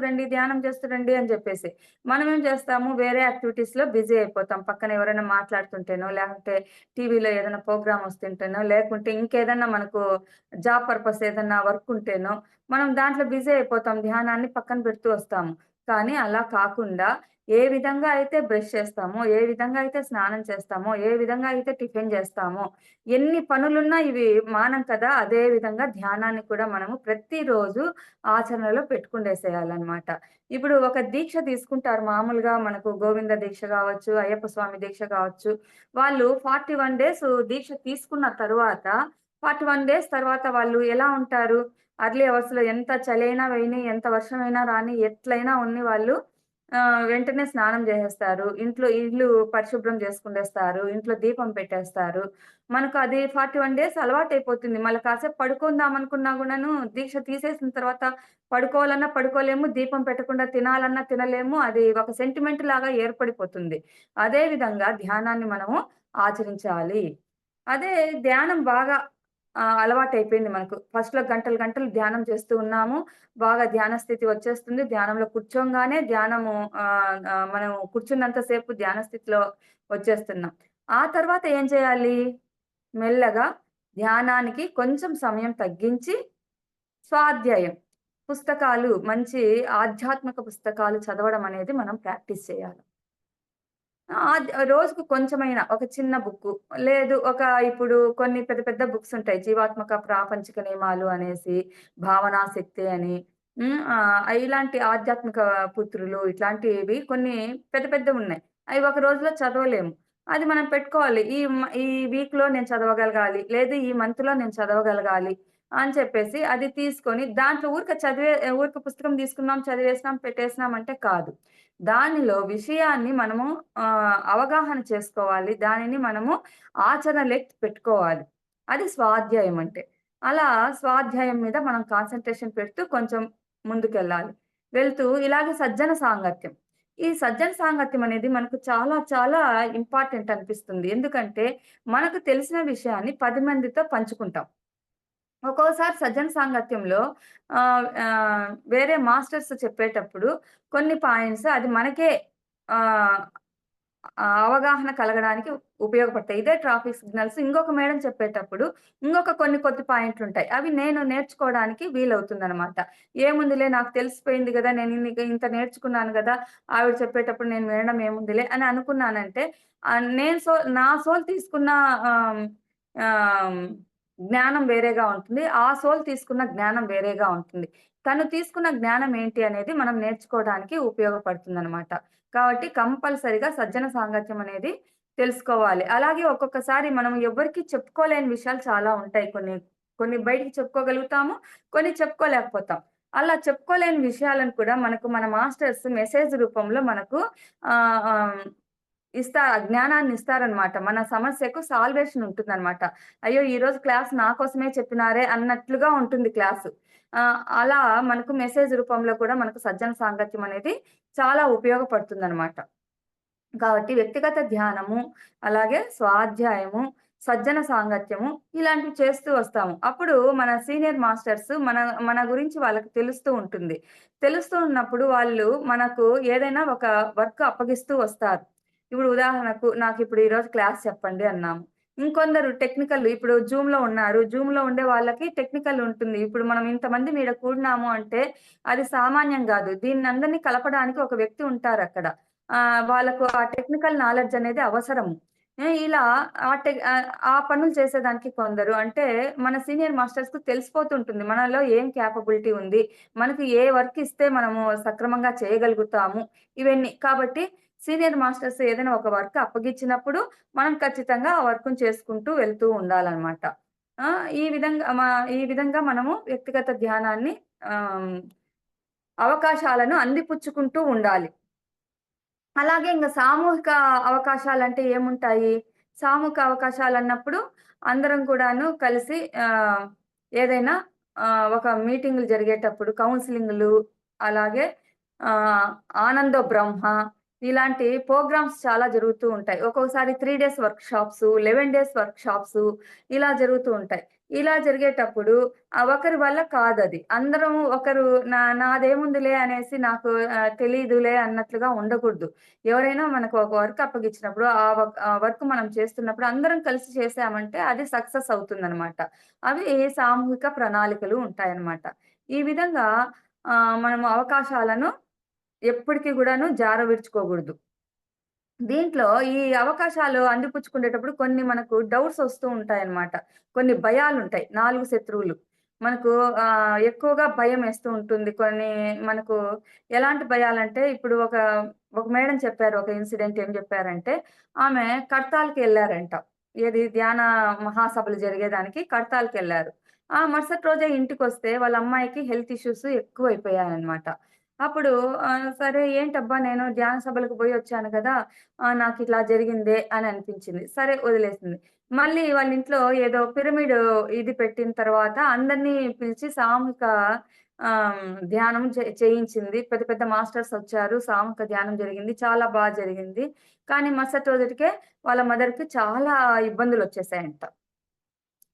రండి అని జెప్పేసి. మనమేం చేస్తాము, వేరే యాక్టివిటీస్‌లో బిజీ అయిపోతాం. పక్కన ఎవరైనా మాట్లాడుతుంటేనో, లేకుంటే టీవీలో ఏదైనా ప్రోగ్రామ్ వస్తుంటేనో, లేకుంటే ఇంకేదన్నా మనకు జాబ్ పర్పస్ ఏదన్నా వర్క్ ఉంటేనో, మనం దాంట్లో బిజీ అయిపోతాం. ధ్యానాన్ని పక్కన పెడుతూ వస్తాము. కానీ అలా కాకుండా ఏ విధంగా అయితే బ్రష్ చేస్తామో, ఏ విధంగా అయితే స్నానం చేస్తామో, ఏ విధంగా అయితే టిఫిన్ జేస్తామో, ఎన్ని పనులున్నా ఇవి మానం కదా! అదే విధంగా ధ్యానాన్ని కూడా మనము ప్రతిరోజు ఆచరణలో పెట్టుకుండేసేయాలనమాట. ఇప్పుడు ఒక దీక్ష తీసుకుంటారు మామూలుగా మనకు గోవింద దీక్ష గావచ్చు, అయ్యప్ప స్వామి దీక్ష గావచ్చు. వాళ్ళు 41 డేస్ దీక్ష తీసుకున్న తరువాత 41 డేస్ తర్వాత వాళ్ళు ఎలా ఉంటారు? అర్లీ అవర్స్‌లో ఎంత చలైనా వేయని, ఎంత వర్షమైనా రాని, ఎట్లైనా ఉన్ని వాళ్ళు వెంటనే స్నానం జేసేస్తారు. ఇంట్లో ఇల్లు పరిశుభ్రం జేసుకుండేస్తారు. ఇంట్లో దీపం పెట్టేస్తారు. మనకు అది 41 డేస్ అలవాటయిపోతుంది. మళ్ళా కాసేపు పడుకుందాం అనుకున్నా గూడాను దీక్ష తీసేసిన తర్వాత పడుకోవాలన్నా పడుకోలేము. దీపం పెట్టకుండా తినాలన్నా తినలేము. అది ఒక సెంటిమెంట్ లాగా ఏర్పడిపోతుంది. అదే విధంగా ధ్యానాన్ని మనము ఆచరించాలి. అదే ధ్యానం బాగా అలవాటయిపోయింది మనకు. ఫస్ట్‌లో గంటలు గంటలు ధ్యానం చేస్తూ ఉన్నాము. బాగా ధ్యాన స్థితి వచ్చేస్తుంది. ధ్యానంలో కూర్చోంగానే మనం కూర్చున్నంత సేపు ధ్యాన స్థితిలో వచ్చేస్తున్నాం. ఆ తర్వాత ఏం చేయాలి? మెల్లగా ధ్యానానికి కొంచెం సమయం తగ్గించి స్వాధ్యాయం. మంచి ఆధ్యాత్మిక పుస్తకాలు చదవడం అనేది మనం ప్రాక్టీస్ చేయాలి. రోజుకు కొంచెమైనా ఒక చిన్న బుక్కు. లేదు ఇప్పుడు కొన్ని పెద్ద పెద్ద బుక్స్ ఉంటాయి. జీవాత్మక ప్రాపంచిక నియమాలు అనేసి, భావనా శక్తి అని. ఇలాంటి ఆధ్యాత్మిక పుత్రులు ఇట్లాంటివి కొన్ని పెద్ద పెద్దవున్నాయి. అవి ఒక రోజులో చదవలేము. అది మనం పెట్టుకోవాలి. ఈ వీక్‌లో నేను చదవగలగాలి. లేదు ఈ మంత్‌లో నేను చదవగలగాలి అని చెప్పేసి అది తీసుకొని దాంట్లో ఊరికే పుస్తకం తీసుకున్నాం, చదివేసినాం, పెట్టేసినాం అంటే కాదు. దానిలో విషయాన్ని మనము అవగాహన చేసుకోవాలి. దానిని మనము ఆచరణలోకి పెట్టుకోవాలి. అది స్వాధ్యాయం అంటే. అలా స్వాధ్యాయం మీద మనం కాన్సంట్రేషన్ పెడుతూ కొంచెం ముందుకెళ్ళాలి. వెళ్తూ ఇలాగే సజ్జన సాంగత్యం. ఈ సజ్జన సాంగత్యం అనేది మనకు చాలా చాలా ఇంపార్టెంట్ అనిపిస్తుంది. ఎందుకంటే మనకు తెలిసిన విషయాన్ని 10 మందితో పంచుకుంటాం. ఒక్కోసారి సజ్జన సాంగత్యంలో వేరే మాస్టర్స్ చెప్పేటప్పుడు కొన్ని పాయింట్స్ అది మనకే ఆహ్, అవగాహన కలగడానికి ఉపయోగపడతాయి. ఇదే ట్రాఫిక్ సిగ్నల్స్ ఇంకొక మేడం చెప్పేటప్పుడు కొన్ని కొత్త పాయింట్లుంటాయి. అవి నేను నేర్చుకోవడానికి వీలవుతుందనమాట. ఏముందిలే నాకు తెలిసిపోయింది గదా! నేను ఇంత నేర్చుకున్నాను గదా! ఆవిడ చెప్పేటప్పుడు నేను వినడం ఏముందిలే అని అనుకున్నానంటే నేను నా సోల్ తీసుకున్న ఆహ్, ఆహ్, జ్ఞానం వేరేగా ఉంటుంది. ఆ సోల్ తీసుకున్న జ్ఞానం వేరేగా ఉంటుంది. తను తీసుకున్న జ్ఞానం ఏంటి అనేది మనం నేర్చుకోవడానికి ఉపయోగపడుతుందనమాట. కాబట్టి కంపల్సరీగా సజ్జన సాంగత్యం అనేది తెలుసుకోవాలి. అలాగే ఒక్కొక్కసారి మనం ఎవ్వరికీ చెప్పుకోలేని విషయాలు చాలా ఉంటాయి. కొన్ని బయటికి చెప్పుకోగలుగుతాము. కొన్ని చెప్పుకోలేకపోతాం. అలా చెప్పుకోలేని విషయాలను కూడా మనకు మన మాస్టర్స్ మెసేజ్ రూపంలో మనకు ఆహ్, ఆహ్, జ్ఞానాన్ని ఇస్తారనమాట. మన సమస్యకు సాల్వేషన్ ఉంటుందనమాట. అయ్యో! ఈరోజు క్లాస్ నా కోసమే చెప్పినారే అన్నట్లుగా ఉంటుంది క్లాసు. అలా మనకు మెసేజ్ రూపంలో కూడా మనకు సజ్జన సాంగత్యం అనేది చాలా ఉపయోగపడుతుందనమాట. కాబట్టి వ్యక్తిగత ధ్యానము, అలాగే స్వాధ్యాయము, సజ్జన సాంగత్యము ఇలాంటివి చేస్తూ వస్తాము. అప్పుడు మన సీనియర్ మాస్టర్స్ మన గురించి వాళ్ళకి తెలుస్తూ ఉంటుంది. తెలుస్తూ ఉన్నప్పుడు వాళ్ళు మనకు ఏదైనా ఒక వర్క్ అప్పగిస్తూ వస్తారు. ఇప్పుడు ఉదాహరణకు నాకిప్పుడు ఈరోజు క్లాస్ చెప్పండి అన్నాము. ఇంకొందరు టెక్నికల్ ఇప్పుడు జూమ్‌లో ఉన్నారు. జూమ్‌లో ఉండే వాళ్ళకి టెక్నికల్ ఉంటుంది. ఇప్పుడు మనం ఇంతమంది ఈడ కూడినాము అంటే అది సామాన్యం గాదు. దీన్నందరిని కలపడానికి ఒక వ్యక్తి ఉంటారక్కడ. వాళ్ళకు ఆ టెక్నికల్ నాలెడ్జ్ అనేది అవసరము. ఇలా ఆ పనులు చేసేదానికి కొందరు అంటే మన సీనియర్ మాస్టర్స్‌కి తెలిసిపోతుంటుంది. మనలో ఏం కేపబిలిటీ ఉంది. మనకి ఏ వర్క్ ఇస్తే మనము సక్రమంగా చేయగలుగుతాము. ఇవన్నీ. కాబట్టి సీనియర్ మాస్టర్స్ ఏదైనా ఒక వర్క్ అప్పగిచ్చినప్పుడు మనం ఖచ్చితంగా ఆ వర్క్‌ని చేసుకుంటూ వెళ్తూ ఉండాలనమాట. ఆ! ఈ విధంగా మనము వ్యక్తిగత ధ్యానాన్ని ఆహ్, అవకాశాలను అందిపుచ్చుకుంటూ ఉండాలి. అలాగే ఇంగ సామూహిక అవకాశాలంటే ఏముంటాయి? సామూహిక అవకాశాలన్నప్పుడు అందరం కూడాను కలిసి ఏదైనా ఒక మీటింగులు జరిగేటప్పుడు కౌన్సెలింగులు, అలాగే ఆహ్, ఆనందో బ్రహ్మ ఇలాంటి ప్రోగ్రామ్స్ చాలా జరుగుతూ ఉంటాయి. ఒక్కొక్కసారి 3 డేస్ వర్క్‌షాప్సు, 11 డేస్ వర్క్‌షాప్సు ఇలా జరుగుతూ ఉంటాయి. ఇలా జరిగేటప్పుడు ఒకరి వల్ల కాదది. అందరం ఒకరు నాదేముందిలే అనేసి నాకు తెలీదులే అన్నట్లుగా ఉండకూడదు. ఎవరైనా మనకు ఒక వర్క్ అప్పగిచ్చినప్పుడు ఆ వర్క్ మనం చేస్తున్నప్పుడు అందరం కలిసి చేసామంటే అది సక్సెస్ అవుతుందనమాట. అవి సామూహిక ప్రణాళికలు ఉంటాయన్నమాట. ఈ విధంగా మనము అవకాశాలను ఎప్పటికి గూడాను జారవిడుచుకోగూడదు. దీంట్లో ఈ అవకాశాలు అందిపుచ్చుకునేటప్పుడు కొన్ని మనకు డౌట్స్ ఒస్తూ ఉంటాయన్నమాట. కొన్ని భయాలుంటాయి. 4 శత్రువులు. మనకు ఎక్కువగా భయమేస్తూ ఉంటుంది. కొన్ని మనకు ఎలాంటి భయాలంటే ఇప్పుడు ఒక మేడం చెప్పారు. ఒక ఇన్సిడెంట్ ఏం జెప్పారంటే, ఆమె కడతాల్‌కెళ్లారంట. ఏది ధ్యాన మహాసభలు జరిగేదానికి కడతాల్‌కెళ్లారు. ఆ మరుసటి రోజే ఇంటికొస్తే వాళ్ళ అమ్మాయికి హెల్త్ ఇష్యూస్ ఎక్కువైపోయాయన్నమాట. అప్పుడు సరే ఏంటబ్బా! నేను ధ్యాన సభలకు పోయొచ్చాను గదా! నాకిట్లా జరిగిందే అని అనిపించింది. సరే వదిలేసింది. మళ్ళీ వాళ్ళ ఇంట్లో ఏదో పిరమిడ్ ఇది పెట్టిన తర్వాత అందరిని పిలిచి సామూహిక ధ్యానం చేయించింది. పెద్ద పెద్ద మాస్టర్స్ వచ్చారు. సామూహిక ధ్యానం జరిగింది. చాలా జరిగింది. కానీ మరుసటి రోజుటికే వాళ్ళ మదర్‌కి చాలా ఇబ్బందులొచ్చేసాయంట.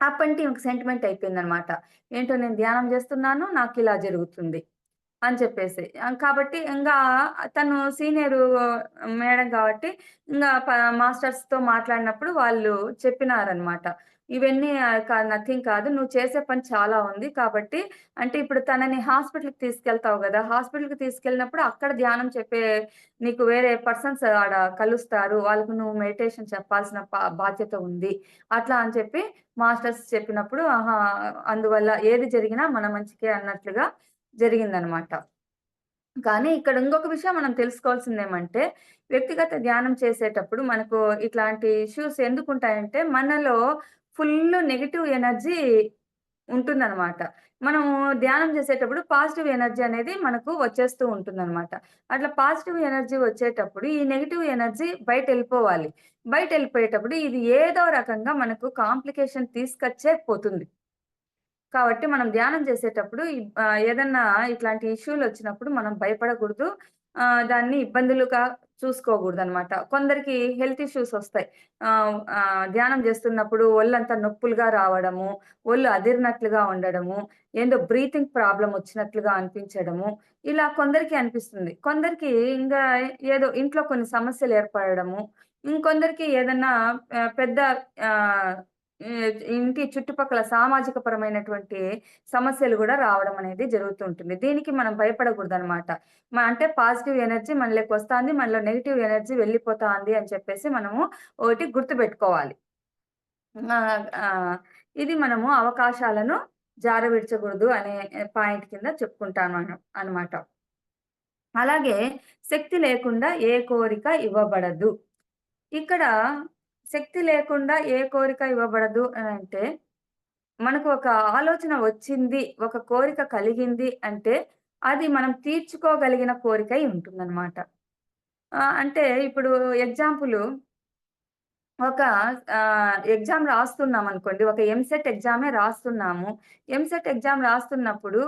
అప్పటి ఈమెకు సెంటిమెంట్ అయిపోయిందనమాట. ఏంటో నేను ధ్యానం జేస్తున్నాను. నాకిలా జరుగుతుంది. అని చెప్పేసి. కాబట్టి ఇంగా తను సీనియరు మేడం కాబట్టి ఇంగా మాస్టర్స్‌తో మాట్లాడినప్పుడు వాళ్ళు చెప్పినారనమాట. ఇవన్నీ నథింగ్ కాదు. నువ్వు చేసే పని చాలా ఉంది. కాబట్టి అంటే ఇప్పుడు తనని హాస్పిటల్‌కి తీసుకెళ్తావు గదా! హాస్పిటల్‌కి తీసుకెళ్ళినప్పుడు అక్కడ ధ్యానం చెప్పే నీకు వేరే పర్సన్స్ ఆడ కలుస్తారు. వాళ్ళకి నువ్వు మెడిటేషన్ చెప్పాల్సిన బాధ్యత ఉంది. అట్లా అని చెప్పి మాస్టర్స్ చెప్పినప్పుడు ఆహా! అందువల్ల ఏది జరిగినా మన మంచికే అన్నట్లుగా జరిగిందనమాట. కానీ ఇక్కడ ఇంకొక విషయం మనం తెలుసుకోవాల్సిందేమంటే, వ్యక్తిగత ధ్యానం చేసేటప్పుడు మనకు ఇట్లాంటి ఇష్యూస్ ఎందుకుంటాయంటే, మనలో ఫుల్లు నెగెటివ్ ఎనర్జీ ఉంటుందనమాట. మనము ధ్యానం చేసేటప్పుడు పాజిటివ్ ఎనర్జీ అనేది మనకు వచ్చేస్తూ ఉంటుందనమాట. అట్లా పాజిటివ్ ఎనర్జీ వచ్చేటప్పుడు ఈ నెగెటివ్ ఎనర్జీ బయటెళ్ళిపోవాలి. బయటెళ్ళిపోయేటప్పుడు ఇది ఏదో రకంగా మనకు కాంప్లికేషన్ తీసుకొచ్చే పోతుంది. కాబట్టి మనం ధ్యానం చేసేటప్పుడు ఏదన్నా ఇట్లాంటి ఇష్యూలొచ్చినప్పుడు మనం భయపడకూడదు. దాన్ని ఇబ్బందులుగా చూసుకోకూడదనమాట. కొందరికి హెల్త్ ఇష్యూస్ ఒస్తాయి. ధ్యానం చేస్తున్నప్పుడు ఒళ్ళంతా నొప్పులుగా రావడము, ఒళ్ళు అదిరినట్లుగా ఉండడము, ఏందో బ్రీతింగ్ ప్రాబ్లమ్ ఒచ్చినట్లుగా అనిపించడము, ఇలా కొందరికి అనిపిస్తుంది. కొందరికి ఇంగా ఏదో ఇంట్లో కొన్ని సమస్యలు ఏర్పడడము, ఇంకొందరికి ఏదన్నా పెద్ద ఆహ్, ఇంటి చుట్టుపక్కల సామాజిక పరమైనటువంటి సమస్యలు గూడా రావడం అనేది జరుగుతూ ఉంటుంది. దీనికి మనం భయపడకూడదనమాట. అంటే పాజిటివ్ ఎనర్జీ మనలోకొస్తాంది. మనలో నెగెటివ్ ఎనర్జీ వెళ్ళిపోతాంది అని చెప్పేసి మనము ఒకటి గుర్తుపెట్టుకోవాలి. ఇది మనము అవకాశాలను జారవిడచకూడదు అనే పాయింట్ కింద చెప్పుకుంటాను అనమాట. అలాగే శక్తి లేకుండా ఏ కోరిక ఇవ్వబడదు. ఇక్కడ శక్తి లేకుండా ఏ కోరిక ఇవ్వబడదు అనంటే, మనకు ఒక ఆలోచన వచ్చింది, ఒక కోరిక కలిగింది అంటే, అది మనం తీర్చుకోగలిగిన కోరికై ఉంటుందనమాట. అంటే ఇప్పుడు ఎగ్జాంపులు ఒక ఎగ్జామ్ రాస్తున్నామనుకోండి. ఒక ఎంసెట్ ఎగ్జామే రాస్తున్నాము. ఎంసెట్ ఎగ్జామ్ రాస్తున్నప్పుడు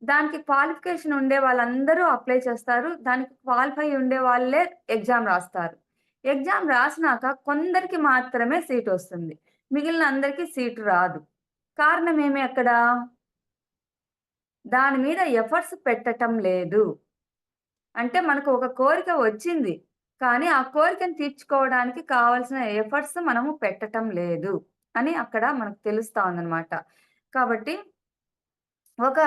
దానికి క్వాలిఫికేషన్ ఉండే వాళ్ళందరూ అప్లై చేస్తారు. దానికి క్వాలిఫై ఉండే వాళ్ళే ఎగ్జామ్ రాస్తారు. ఎగ్జామ్ రాసినాక కొందరికి మాత్రమే సీటొస్తుంది. మిగిలిన అందరికి సీటు రాదు. కారణమేమి అక్కడ? దాని మీద ఎఫర్ట్స్ పెట్టటం లేదు. అంటే మనకు ఒక కోరిక వచ్చింది. కానీ ఆ కోరికను తీర్చుకోవడానికి కావాల్సిన ఎఫర్ట్స్ మనము పెట్టటం లేదు అని అక్కడ మనకు తెలుస్తా ఉందనమాట. కాబట్టి ఒక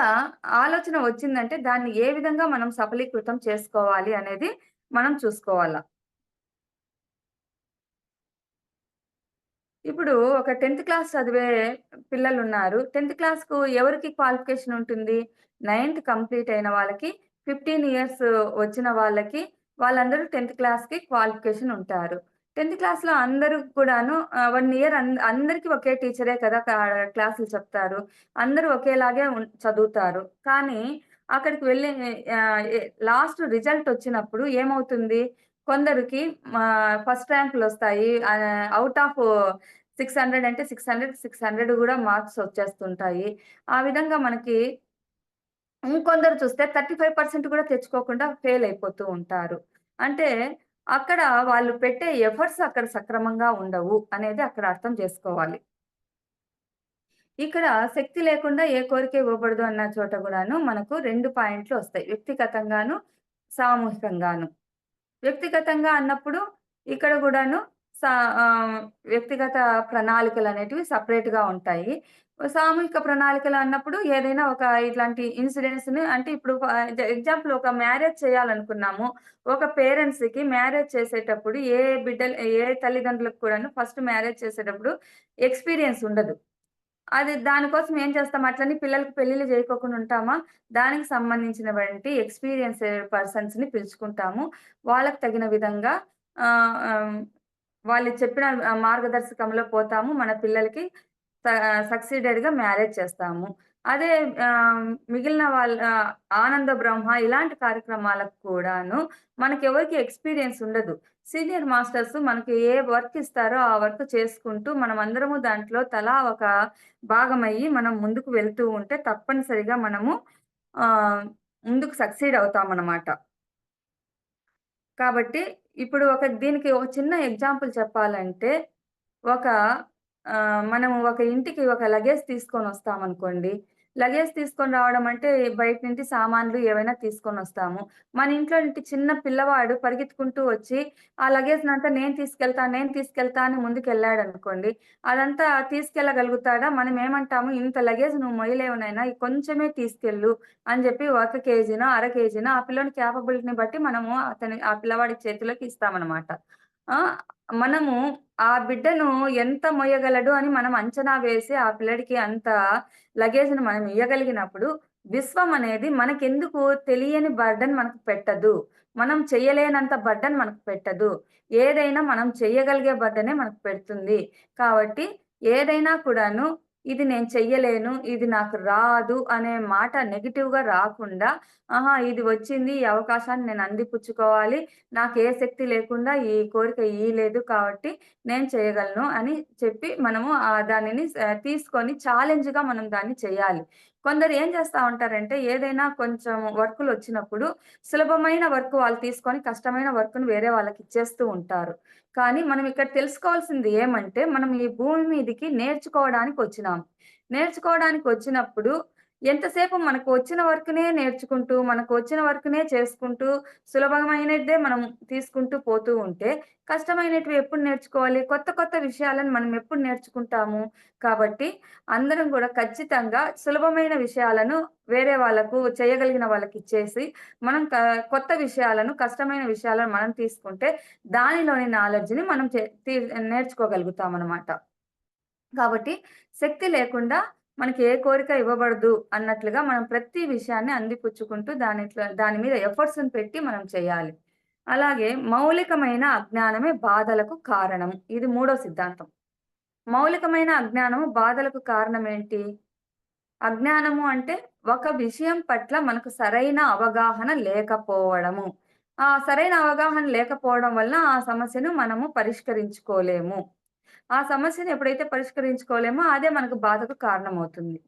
ఆలోచన వచ్చిందంటే దాన్ని ఏ విధంగా మనం సఫలీకృతం చేసుకోవాలి అనేది మనం చూసుకోవాల. ఇప్పుడు ఒక 10థ్ క్లాస్ చదివే పిల్లలున్నారు. 10థ్ క్లాస్‌కు ఎవరికి క్వాలిఫికేషన్ ఉంటుంది? 9థ్ కంప్లీట్ అయిన వాళ్ళకి, 15 ఇయర్స్ వచ్చిన వాళ్ళకి, వాళ్ళందరూ 10థ్ క్లాస్‌కి క్వాలిఫికేషన్ ఉంటారు. 10థ్ క్లాస్‌లో అందరూ కూడాను 1 ఇయర్ అందరికి ఒకే టీచరే కదా! క్లాసులు చెప్తారు. అందరూ ఒకేలాగే చదువుతారు. కానీ అక్కడికి వెళ్ళి లాస్ట్ రిజల్ట్ వచ్చినప్పుడు ఏమవుతుంది? కొందరికి ఫస్ట్ ర్యాంకులొస్తాయి. ఔట్ ఆఫ్ 600 అంటే 600 గూడా మార్క్స్ వచ్చేస్తుంటాయి. ఆ విధంగా మనకి ఇంకొందరు చూస్తే 35% కూడా తెచ్చుకోకుండా ఫెయిల్ అయిపోతూ ఉంటారు. అంటే అక్కడ వాళ్ళు పెట్టే ఎఫర్ట్స్ అక్కడ సక్రమంగా ఉండవు అనేది అక్కడ అర్థం చేసుకోవాలి. ఇక్కడ శక్తి లేకుండా ఏ కోరిక ఇవ్వబడదు అన్న చోట గూడాను మనకు 2 పాయింట్లు ఒస్తాయి. వ్యక్తిగతంగాను, సామూహికంగాను. వ్యక్తిగతంగా అన్నప్పుడు ఇక్కడ గూడాను సా ఆహ్, వ్యక్తిగత ప్రణాళికలనేటివి సెపరేట్‌గా ఉంటాయి. సామూహిక ప్రణాళికలు అన్నప్పుడు ఏదైనా ఒక ఇట్లాంటి ఇన్సిడెంట్స్‌ని అంటే ఇప్పుడు ఎగ్జాంపుల్ ఒక మ్యారేజ్ చేయాలనుకున్నాము. ఒక పేరెంట్స్‌కి మ్యారేజ్ చేసేటప్పుడు ఏ తల్లిదండ్రులకు కూడాను ఫస్ట్ మ్యారేజ్ చేసేటప్పుడు ఎక్స్‌పీరియన్స్ ఉండదు. దానికోసం ఏం చేస్తాం అట్లని పిల్లలకి పెళ్లిళ్లు జేయకోకుండా ఉంటామా? దానికి సంబంధించినవంటి ఎక్స్‌పీరియన్స్‌డ్ పర్సన్స్‌ని పిలుచుకుంటాము. వాళ్ళకి తగిన విధంగా ఆహ్, ఆహ్, వాళ్ళు చెప్పిన మార్గదర్శకంలో పోతాము. మన పిల్లలకి స సక్సీడెడ్‌గా మ్యారేజ్ చేస్తాము. అదే మిగిలిన వాళ్ళ ఆనంద బ్రహ్మ ఇలాంటి కార్యక్రమాలకు కూడాను మనకెవరికీ ఎక్స్‌పీరియన్స్ ఉండదు. సీనియర్ మాస్టర్స్ మనకి ఏ వర్క్ ఇస్తారో ఆ వర్క్ చేసుకుంటూ మనమందరము దాంట్లో తలా ఒక భాగమయ్యి మనం ముందుకు వెళ్తూ ఉంటే తప్పనిసరిగా మనము ఆహ్, ముందుకు సక్సీడ్ అవుతామనమాట. కాబట్టి ఇప్పుడు దీనికి ఒక చిన్న ఎగ్జాంపుల్ చెప్పాలంటే, ఒక మనం ఒక ఇంటికి ఒక లగేజ్ తీసుకొనొస్తామనుకోండి. లగేజ్ తీసుకొని రావడం అంటే బయట నుండి సామాన్లు ఏవైనా తీసుకొనొస్తాము. మన ఇంట్లో నుండి చిన్న పిల్లవాడు పరిగెత్తుకుంటూ వచ్చి, ఆ లగేజ్‌నంతా నేను తీసుకెళ్తా అని ముందుకెళ్ళాడనుకోండి. అదంతా తీసుకెళ్ళగలుగుతాడా? మనం ఏమంటాము, "ఇంత లగేజ్ నువ్వు మోయలేవు నాయనా, ఈ కొంచెమే తీసుకెళ్ళు" అని జెప్పి 1 కేజీనో, అర కేజీనో ఆ పిల్లోని కేపబిలిటీని బట్టి మనము ఆ పిల్లవాడి చేతిలోకి ఇస్తామనమాట. ఆ! మనము ఆ బిడ్డను ఎంత మోయగలడు అని మనం అంచనా వేసి ఆ పిల్లాడికి అంత లగేజ్‌ని మనం ఇయ్యగలిగినప్పుడు, విశ్వం అనేది మనకెందుకు తెలియని బర్డెన్ మనకు పెట్టదు. మనం చెయ్యలేనంత బర్డెన్ మనకు పెట్టదు. ఏదైనా మనం చెయ్యగలిగే బర్డెనే మనకు పెడుతుంది. కాబట్టి ఏదైనా కూడాను ఇది నేను చెయ్యలేను, ఇది నాకు రాదు అనే మాట నెగెటివ్‌గా రాకుండా, ఆహా! ఇది వచ్చింది, ఈ అవకాశాన్ని నేను అందిపుచ్చుకోవాలి. నాకే శక్తి లేకుండా ఈ కోరిక ఇయ్యలేదు కాబట్టి నేను చేయగలను అని చెప్పి మనము దానిని తీసుకొని ఛాలెంజ్‌గా మనం దాన్ని చేయాలి. కొందరు ఏం చేస్తా ఉంటారంటే ఏదైనా కొంచెం వర్కులొచ్చినప్పుడు సులభమైన వర్క్ వాళ్ళు తీసుకొని కష్టమైన వర్క్‌ని వేరే వాళ్ళకిచ్చేస్తూ ఉంటారు. కానీ మనం ఇక్కడ తెలుసుకోవాల్సింది ఏమంటే మనం ఈ భూమి మీదకి నేర్చుకోవడానికొచ్చినాం. నేర్చుకోవడానికొచ్చినప్పుడు ఎంతసేపు మనకు వచ్చిన వర్క్‌నే నేర్చుకుంటూ, మనకు వచ్చిన వర్క్‌నే చేసుకుంటూ, సులభమైనదే మనం తీసుకుంటూ పోతూ ఉంటే, కష్టమైనటివి ఎప్పుడు నేర్చుకోవాలి? కొత్త కొత్త విషయాలను మనం ఎప్పుడు నేర్చుకుంటాము? కాబట్టి అందరం గూడా ఖచ్చితంగా సులభమైన విషయాలను వేరే వాళ్ళకు చేయగలిగిన వాళ్ళకిచ్చేసి, మనం కొత్త విషయాలను, కష్టమైన విషయాలను మనం తీసుకుంటే, దానిలోని నాలెడ్జ్‌ని మనం చే తి నేర్చుకోగలుగుతామనమాట. కాబట్టి శక్తి లేకుండా మనకి ఏ కోరిక ఇవ్వబడదు అన్నట్లుగా మనం ప్రతి విషయాన్ని అందిపుచ్చుకుంటూ దాని మీద ఎఫర్ట్స్‌ని పెట్టి మనం చేయాలి. అలాగే మౌలికమైన అజ్ఞానమే బాధలకు కారణం. ఇది మూడో సిద్ధాంతం. మౌలికమైన అజ్ఞానము బాధలకు కారణమేంటి? అజ్ఞానము అంటే ఒక విషయం పట్ల మనకు సరైన అవగాహన లేకపోవడము. ఆ సరైన అవగాహన లేకపోవడం వలన ఆ సమస్యను మనము పరిష్కరించుకోలేము. ఆ సమస్యను ఎప్పుడైతే పరిష్కరించుకోలేమో అదే మనకు బాధకు కారణమవుతుంది.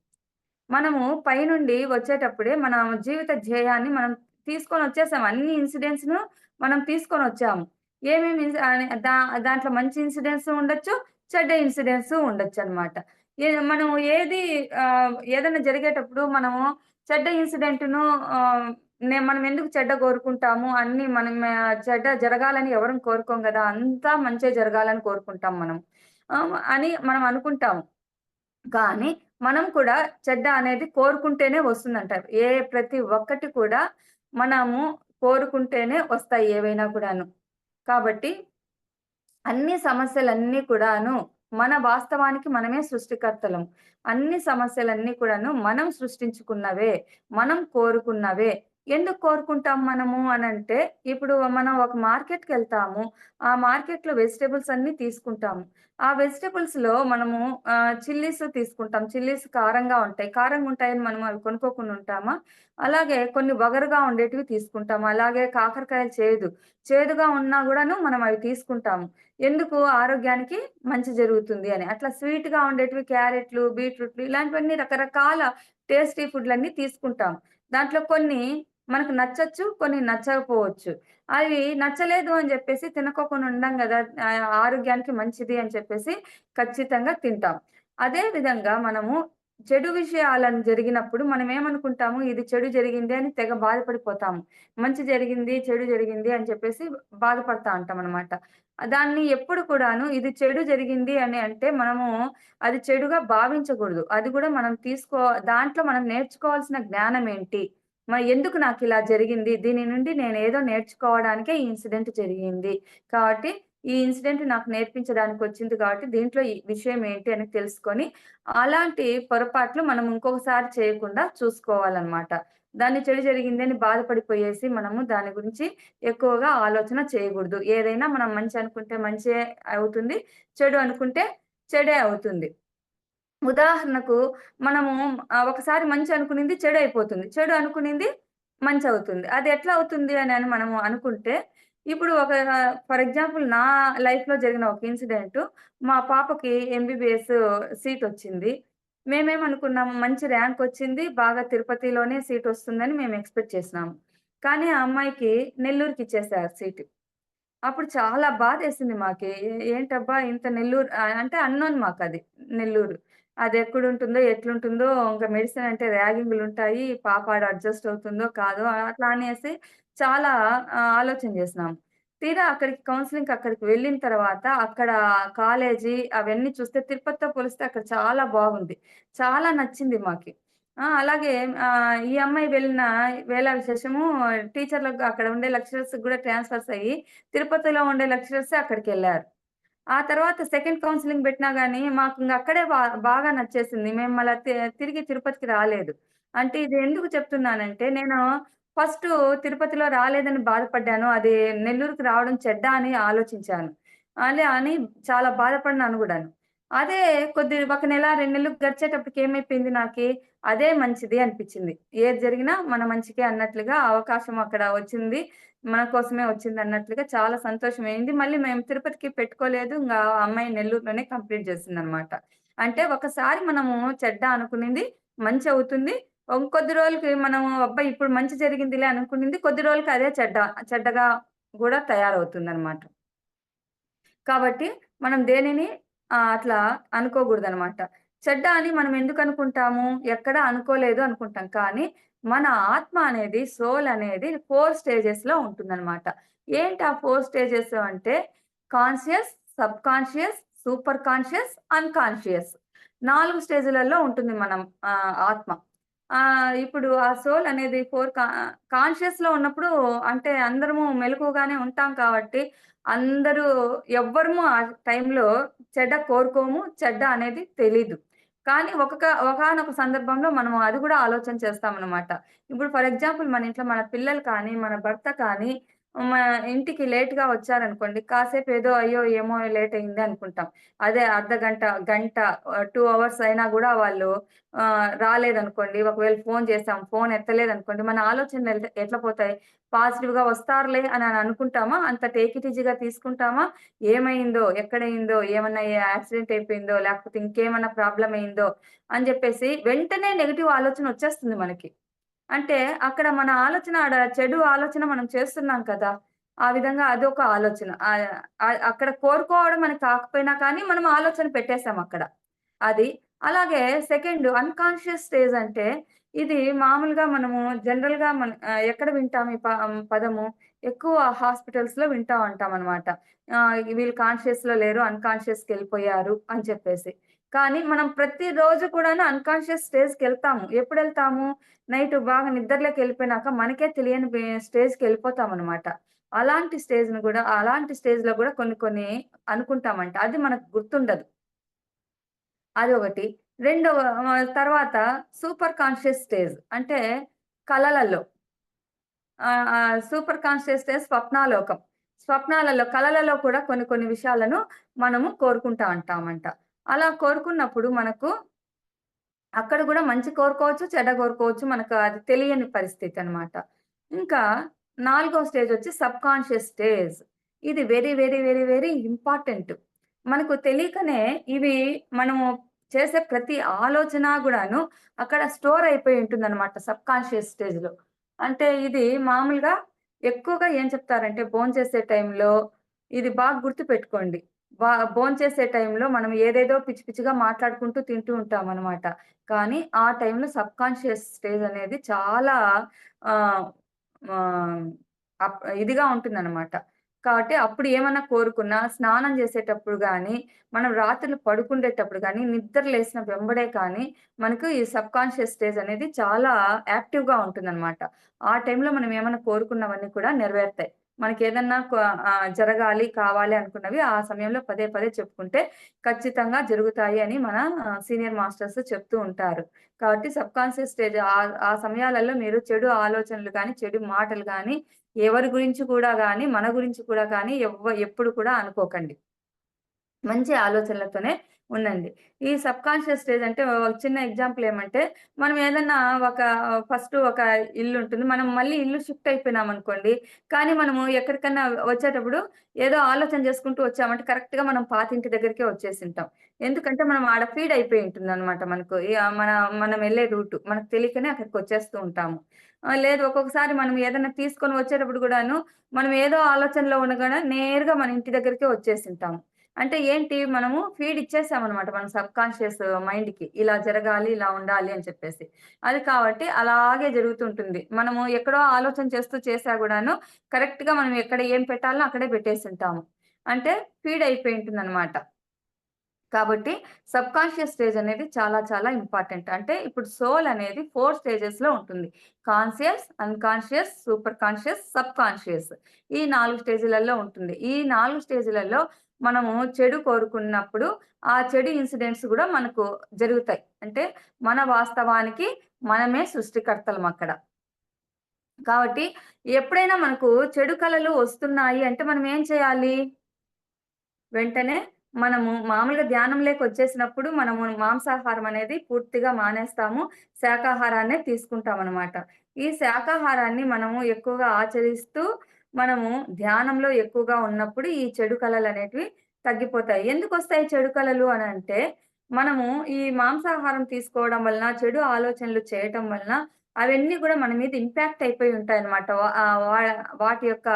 మనము పైనుండి వచ్చేటప్పుడే మన జీవిత ధ్యేయాన్ని మనం తీసుకొనొచ్చేసాం. అన్ని ఇన్సిడెంట్స్‌ను మనం తీసుకొనొచ్చాము. ఏమేమి ఇన్స్ అని దా దాంట్లో మంచి ఇన్సిడెంట్స్ ఉండొచ్చు, చెడ్డ ఇన్సిడెంట్స్ ఉండొచ్చనమాట. మనం ఏదైనా జరిగేటప్పుడు మనము చెడ్డ ఇన్సిడెంట్‌ను మనం ఎందుకు చెడ్డ కోరుకుంటాము? అన్నీ మనం చెడ్డ జరగాలని ఎవరం కోరుకోం గదా! అంతా మంచే జరగాలని కోరుకుంటాం మనం. అని మనం అనుకుంటాము. కానీ మనం కూడా చెడ్డ అనేది కోరుకుంటేనే వస్తుందంటారు. ప్రతి ఒక్కటి కూడా మనము కోరుకుంటేనే వస్తాయి ఏవైనా కూడాను. కాబట్టి అన్ని సమస్యలన్నీ కూడాను మన వాస్తవానికి మనమే సృష్టికర్తలం. అన్ని సమస్యలన్నీ కూడాను మనం సృష్టించుకున్నవే. మనం కోరుకున్నవే. ఎందుకు కోరుకుంటాం మనము అనంటే, ఇప్పుడు మనం ఒక మార్కెట్‌కెళ్తాము. ఆ మార్కెట్‌లో వెజిటబుల్స్ అన్నీ తీసుకుంటాము. ఆ వెజిటబుల్స్‌లో మనము చిల్లీస్ తీసుకుంటాం. చిల్లీస్ కారంగా ఉంటాయి. కారంగా ఉంటాయని మనం అవి కొనుక్కోకుండా ఉంటామా? అలాగే కొన్ని వగరుగా ఉండేటివి తీసుకుంటాము. అలాగే కాకరకాయలు చేదు. చేదుగా ఉన్నా గూడాను మనం అవి తీసుకుంటాము. ఎందుకు? ఆరోగ్యానికి మంచి జరుగుతుంది అని. అట్లా స్వీట్‌గా ఉండేటివి క్యారెట్లు, బీట్రూట్లు ఇలాంటివన్నీ రకరకాల టేస్టీ ఫుడ్‌లన్నీ తీసుకుంటాం. దాంట్లో కొన్ని మనకు నచ్చొచ్చు, కొన్ని నచ్చకపోవచ్చు. అవి నచ్చలేదు అని జెప్పేసి తినకోకుండా ఉండం గదా! ఆరోగ్యానికి మంచిది అని చెప్పేసి ఖచ్చితంగా తింటాం. అదే విధంగా మనము చెడు విషయాలను జరిగినప్పుడు మనమేమనుకుంటాము, ఇది చెడు జరిగింది అని తెగ బాధపడిపోతాము. మంచి జరిగింది, చెడు జరిగింది అని చెప్పేసి బాధపడతా ఉంటామనమాట. దాన్ని ఎప్పుడు కూడాను ఇది చెడు జరిగింది అని అంటే మనము అది చెడుగా భావించకూడదు. అది గూడా మనం దాంట్లో మనం నేర్చుకోవాల్సిన జ్ఞానం ఏంటి? ఎందుకు నాకిలా జరిగింది? దీని నుండి నేనేదో నేర్చుకోవడానికే ఈ ఇన్సిడెంట్ జరిగింది. కాబట్టి ఈ ఇన్సిడెంట్ నాకు నేర్పించడానికొచ్చింది కాబట్టి దీంట్లో ఈ విషయం ఏంటి అని తెలుసుకొని, అలాంటి పొరపాట్లు మనం ఇంకొకసారి చేయకుండా చూసుకోవాలనమాట. దాన్ని చెడు జరిగిందని బాధపడిపోయేసి మనము దాని గురించి ఎక్కువగా ఆలోచన చేయగూడదు. ఏదైనా మనం మంచి అనుకుంటే మంచే అవుతుంది. చెడు అనుకుంటే చెడే అవుతుంది. ఉదాహరణకు మనము ఒకసారి మంచి అనుకునింది చెడయిపోతుంది. చెడు అనుకునింది మంచవుతుంది. అది ఎట్లా అవుతుంది అని మనము అనుకుంటే, ఇప్పుడు ఫర్ ఎగ్జాంపుల్ నా లైఫ్‌లో జరిగిన ఒక ఇన్సిడెంటు మా పాపకి ఎంబీబీఎస్ సీటొచ్చింది. మేమేమనుకున్నాము మంచి ర్యాంకొచ్చింది. బాగా తిరుపతిలోనే సీటొస్తుందని మేము ఎక్స్‌పెక్ట్ చేసినాము. కానీ ఆ అమ్మాయికి నెల్లూరుకిచ్చేసారు సీటు. అప్పుడు చాలా బాధేసింది మాకి. ఏంటబ్బా! ఇంత నెల్లూరు అంటే అన్‌నోన్ మాకది నెల్లూరు. అదెక్కడుంటుందో, ఎట్లుంటుందో ఇంక మెడిసిన్ అంటే ర్యాగింగులుంటాయి. పాప ఆడ అడ్జస్ట్ అవుతుందో, కాదో అట్లా అనేసి చాలా ఆలోచన జేసినాం. తీరా అక్కడికి వెళ్ళిన తర్వాత అక్కడ కాలేజీ అవన్నీ చూస్తే తిరుపతితో పోలిస్తే అక్కడ చాలా బాగుంది. చాలా నచ్చింది మాకి. అలాగే ఈ అమ్మాయి వెళ్ళిన వేళ విశేషము టీచర్‌లకు అక్కడ ఉండే లెక్చరర్స్‌కి గూడా ట్రాన్స్‌ఫర్స్ అయ్యి తిరుపతిలో ఉండే లెక్చరర్సే అక్కడికెళ్లారు. ఆ తర్వాత సెకండ్ కౌన్సెలింగ్ బెట్టినా గాని మాకింక అక్కడే బాగా నచ్చేసింది. మేము మళ్ళా తిరిగి తిరుపతికి రాలేదు. అంటే ఇది ఎందుకు చెప్తున్నానంటే నేను ఫస్టు తిరుపతిలో రాలేదని బాధపడ్డాను. అది నెల్లూరుకి రావడం చెడ్డ అని ఆలోచించాను. అని చాలా బాధపడినాను గూడాను. అదే ఒక నెల, 2 నెలలు గడిచేటప్పటికి ఏమైపోయింది నాకి, అదే మంచిది అనిపిచ్చింది. ఏది జరిగినా మన మంచికే అన్నట్లుగా అవకాశం అక్కడ వచ్చింది. మన కోసమే వచ్చిందన్నట్లుగా చాలా సంతోషమయింది. మళ్ళీ మేము తిరుపతికి పెట్టుకోలేదు. ఆ అమ్మాయి నెల్లూరులోనే కంప్లీట్ చేసిందనమాట. అంటే ఒకసారి మనము చెడ్డ అనుకునింది మంచవుతుంది. ఇంకొద్ది రోజులకి మనము అబ్బా! ఇప్పుడు మంచి జరిగిందిలే అనుకునింది కొద్ది రోజులకి అదే చెడ్డగా గూడా తయారవుతుందనమాట. కాబట్టి మనం దేనిని అట్లా అనుకోగూడదనమాట. చెడ్డ అని మనం ఎందుకనుకుంటాము? ఎక్కడ అనుకోలేదు అనుకుంటాం. కానీ మన ఆత్మ అనేది, సోల్ అనేది 4 స్టేజెస్‌లో ఉంటుందనమాట. ఏంటి ఆ 4 స్టేజెస్ అంటే conscious, subconscious, super conscious, unconscious. 4 స్టేజులలో ఉంటుంది మనం ఆత్మ. ఇప్పుడు ఆ సోల్ అనేది కాన్షియస్‌లో ఉన్నప్పుడు అంటే అందరము మెలకువగానే ఉంటాం కాబట్టి అందరూ ఎవ్వరము ఆ టైంలో చెడ్డ కోరుకోము. చెడ్డ అనేది తెలీదు. కానీ ఒకానొక సందర్భంలో మనం అది గూడా ఆలోచన చేస్తామనమాట. ఇప్పుడు ఫర్ ఎగ్జాంపుల్ మన ఇంట్లో మన పిల్లలు కానీ, మన భర్త కానీ మా ఇంటికి లేట్‌గా వచ్చారనుకోండి, కాసేపు ఏదో అయ్యో! ఏమో లేట్ అయింది అనుకుంటాం. అదే అర్ధగంట, గంట 2 అవర్స్ అయినా గూడా వాళ్ళు రాలేదనుకోండి, ఒకవేళ ఫోను చేసాం, ఫోను ఎత్తలేదనుకోండి, మన ఆలోచనలు ఎట్లా పోతాయి? పాజిటివ్‌గా వస్తారులే అని అనుకుంటామా? అంత టేక్ ఇట్ ఈజీగా తీసుకుంటామా? ఏమైందో? ఎక్కడయిందో? ఏమన్నా యాక్సిడెంట్ అయిపోయిందో? లేకపోతే ఇంకేమన్నా ప్రాబ్లమ్ అయిందో? అని జెప్పేసి వెంటనే నెగెటివ్ ఆలోచన వచ్చేస్తుంది మనకి. అంటే అక్కడ మన ఆలోచన చెడు ఆలోచన మనం చేస్తున్నాం కదా! ఆ విధంగా అదొక ఆలోచన. అక్కడ కోరుకోవడం మనకు కాకపోయినా కానీ మనం ఆలోచన పెట్టేసాం అక్కడ. అది. అలాగే సెకండ్ అన్‌కాన్షియస్ స్టేజ్ అంటే ఇది మామూలుగా మనము జనరల్‌గా ఎక్కడ వింటాం ఈ పదము? ఎక్కువ హాస్పిటల్స్‌లో వింటా ఉంటామనమాట. వీళ్ళు కాన్షియస్‌లో లేరు, అన్‌కాన్షియస్‌కెళ్ళిపోయారు అని చెప్పేసి. కానీ మనం ప్రతిరోజు కూడాను అన్‌కాన్షియస్ స్టేజ్‌కెళ్తాము. ఎప్పుడెళ్తాము? నైట్ బాగా నిద్రలోకెళ్ళిపోయినాక మనకే తెలియని స్టేజ్‌కెళ్ళిపోతామనమాట. అలాంటి స్టేజ్‌లో గూడా కొన్ని కొన్ని అనుకుంటామంట. అది మనకు గుర్తుండదు. అదొకటి. రెండవ తర్వాత సూపర్ కాన్షియస్ స్టేజ్ అంటే కలలలో సూపర్ కాన్షియస్ స్టేజ్ స్వప్నాలోకం. కలలలో కూడా కొన్ని కొన్ని విషయాలను మనము కోరుకుంటా ఉంటామంట. అలా కోరుకున్నప్పుడు మనకు అక్కడ గూడా మంచి కోరుకోవచ్చు, చెడ్డ కోరుకోవచ్చు. మనకు అది తెలియని పరిస్థితనమాట. ఇంకా నాలుగో స్టేజొచ్చి సబ్‌కాన్షియస్ స్టేజ్. ఇది very, very, very, very important. మనకు తెలియకనే ఇవి మనము చేసే ప్రతి ఆలోచన గూడాను అక్కడ స్టోర్ అయిపోయి ఉంటుందనమాట సబ్‌కాన్షియస్ స్టేజ్‌లో. అంటే ఇది మామూలుగా ఎక్కువగా ఏం చెప్తారంటే భోంచేసే టైంలో ఇది బాగా గుర్తుపెట్టుకోండి. భోంచేసే టైంలో మనం ఏదేదో పిచ్చి పిచ్చిగా మాట్లాడుకుంటూ తింటూ ఉంటామనమాట. కానీ ఆ టైంలో సబ్‌కాన్షియస్ స్టేజ్ అనేది చాలా ఆహ్, ఆహ్, ఇదిగా ఉంటుందనమాట. కాబట్టి అప్పుడు ఏమన్నా కోరుకున్నా స్నానం చేసేటప్పుడు గానీ, మనం రాత్రులు పడుకుండేటప్పుడు గానీ, నిద్ర లేసిన వెంబడే కానీ, మనకు ఈ సబ్‌కాన్షియస్ స్టేజ్ అనేది చాలా యాక్టివ్‌గా ఉంటుందనమాట. ఆ టైంలో మనం ఏమన్నా కోరుకున్నవన్నీ కూడా నెరవేరుతాయి. మనకేదన్నా జరగాలి, కావాలి అనుకున్నవి ఆ సమయంలో పదే పదే చెప్పుకుంటే ఖచ్చితంగా జరుగుతాయి అని మన సీనియర్ మాస్టర్స్ చెప్తూ ఉంటారు. కాబట్టి సబ్‌కాన్షియస్ స్టేజ్ ఆ సమయాలలో మీరు చెడు ఆలోచనలు గాని, చెడు మాటలు గాని, ఎవరి గురించి కూడా గాని, మన గురించి కూడా గాని ఎప్పుడు కూడా అనుకోకండి. మంచి ఆలోచనలతోనే ఉండండి. ఈ సబ్‌కాన్షియస్ స్టేజ్ అంటే ఒక చిన్న ఎగ్జాంపుల్ ఏమంటే, మనం ఏదన్నా ఒక ఫస్ట్ ఒక ఇల్లుంటుంది. మనం మళ్ళీ ఇల్లు షిఫ్ట్ అయిపోయినామనుకోండి, కానీ మనము ఎక్కడికన్నా వచ్చేటప్పుడు ఏదో ఆలోచన చేసుకుంటూ వచ్చామంటే కరెక్ట్‌గా మనం పాతింటి దగ్గరికే వచ్చేసింటాం. ఎందుకంటే మనం ఆడ ఫీడ్ అయిపోయి ఉంటుందనమాట మనకు. మనం వెళ్ళే రూటు. మనకు తెలియకనే అక్కడికొచ్చేస్తూ ఉంటాము. లేదు ఒక్కొక్కసారి మనం ఏదన్నా తీసుకొని వచ్చేటప్పుడు గూడాను, మనం ఏదో ఆలోచనలో ఉండగానే నేరుగా మన ఇంటి దగ్గరికే వచ్చేసింటాము. అంటే ఏంటి మనము ఫీడ్ ఇచ్చేసామనమాట మన సబ్‌కాన్షియస్ మైండ్‌కి. ఇలా జరగాలి, ఇలా ఉండాలి అని చెప్పేసి. అది కాబట్టి అలాగే జరుగుతుంటుంది. మనము ఎక్కడో ఆలోచన చేస్తూ చేశా గూడాను కరెక్ట్‌గా మనం ఎక్కడ ఏం పెట్టాలో అక్కడే పెట్టేసుంటాము. అంటే ఫీడ్ అయిపోయి ఉంటుందనమాట. కాబట్టి సబ్‌కాన్షియస్ స్టేజ్ అనేది చాలా చాలా ఇంపార్టెంట్. అంటే ఇప్పుడు సోల్ అనేది 4 స్టేజెస్‌లో ఉంటుంది. Conscious, unconscious, super conscious, subconscious. ఈ 4 స్టేజ్‌లలో ఉంటుంది. ఈ 4 స్టేజ్‌లలో మనము చెడు కోరుకున్నప్పుడు ఆ చెడు ఇన్సిడెంట్స్ గూడా మనకు జరుగుతాయి. అంటే మన వాస్తవానికి మనమే సృష్టికర్తలమక్కడ. కాబట్టి ఎప్పుడైనా మనకు చెడు కలలు వస్తున్నాయి అంటే మనం ఏం చేయాలి? వెంటనే మనము మామూలుగా ధ్యానంలోకొచ్చేసినప్పుడు మనము మాంసాహారం అనేది పూర్తిగా మానేస్తాము. శాకాహారాన్నే తీసుకుంటామనమాట. ఈ శాకాహారాన్ని మనము ఎక్కువగా ఆచరిస్తూ, మనము ధ్యానంలో ఎక్కువగా ఉన్నప్పుడు ఈ చెడు కలలనేటివి తగ్గిపోతాయి. ఎందుకొస్తాయి చెడు కలలు అనంటే, మనము ఈ మాంసాహారం తీసుకోవడం వలన, చెడు ఆలోచనలు చేయటం వలన అవన్నీ గూడా మన మీద ఇంపాక్ట్ అయిపోయి ఉంటాయన్నమాట. వాటి యొక్క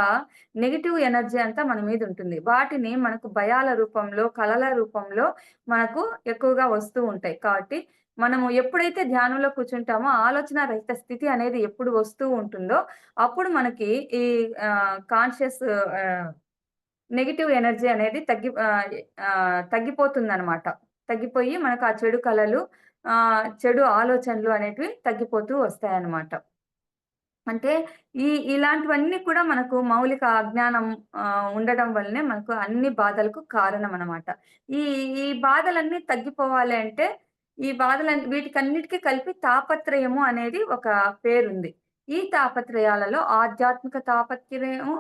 నెగెటివ్ ఎనర్జీ అంతా మన మీదుంటుంది. వాటిని మనకు భయాల రూపంలో, కలల రూపంలో మనకు ఎక్కువగా వస్తూ ఉంటాయి. కాబట్టి మనము ఎప్పుడైతే ధ్యానంలో కూర్చుంటామో ఆలోచన రహిత స్థితి అనేది ఎప్పుడు వస్తూ ఉంటుందో, అప్పుడు మనకి ఈ కాన్షియస్ ఆహ్, నెగెటివ్ ఎనర్జీ అనేది తగ్గిపోతుందనమాట. తగ్గిపోయి మనకు ఆ చెడు కలలు, చెడు ఆలోచనలు అనేటివి తగ్గిపోతూ వస్తాయన్నమాట. అంటే ఇలాంటివన్నీ కూడా మనకు మౌలిక అజ్ఞానం ఉండడం వల్లనే మనకు అన్ని బాధలకు కారణమనమాట. ఈ ఈ బాధలన్నీ తగ్గిపోవాలి అంటే, ఈ వీటికన్నిటికి కలిపి తాపత్రయము అనేది ఒక పేరుంది. ఈ తాపత్రయాలలో ఆధ్యాత్మిక తాపత్రయము,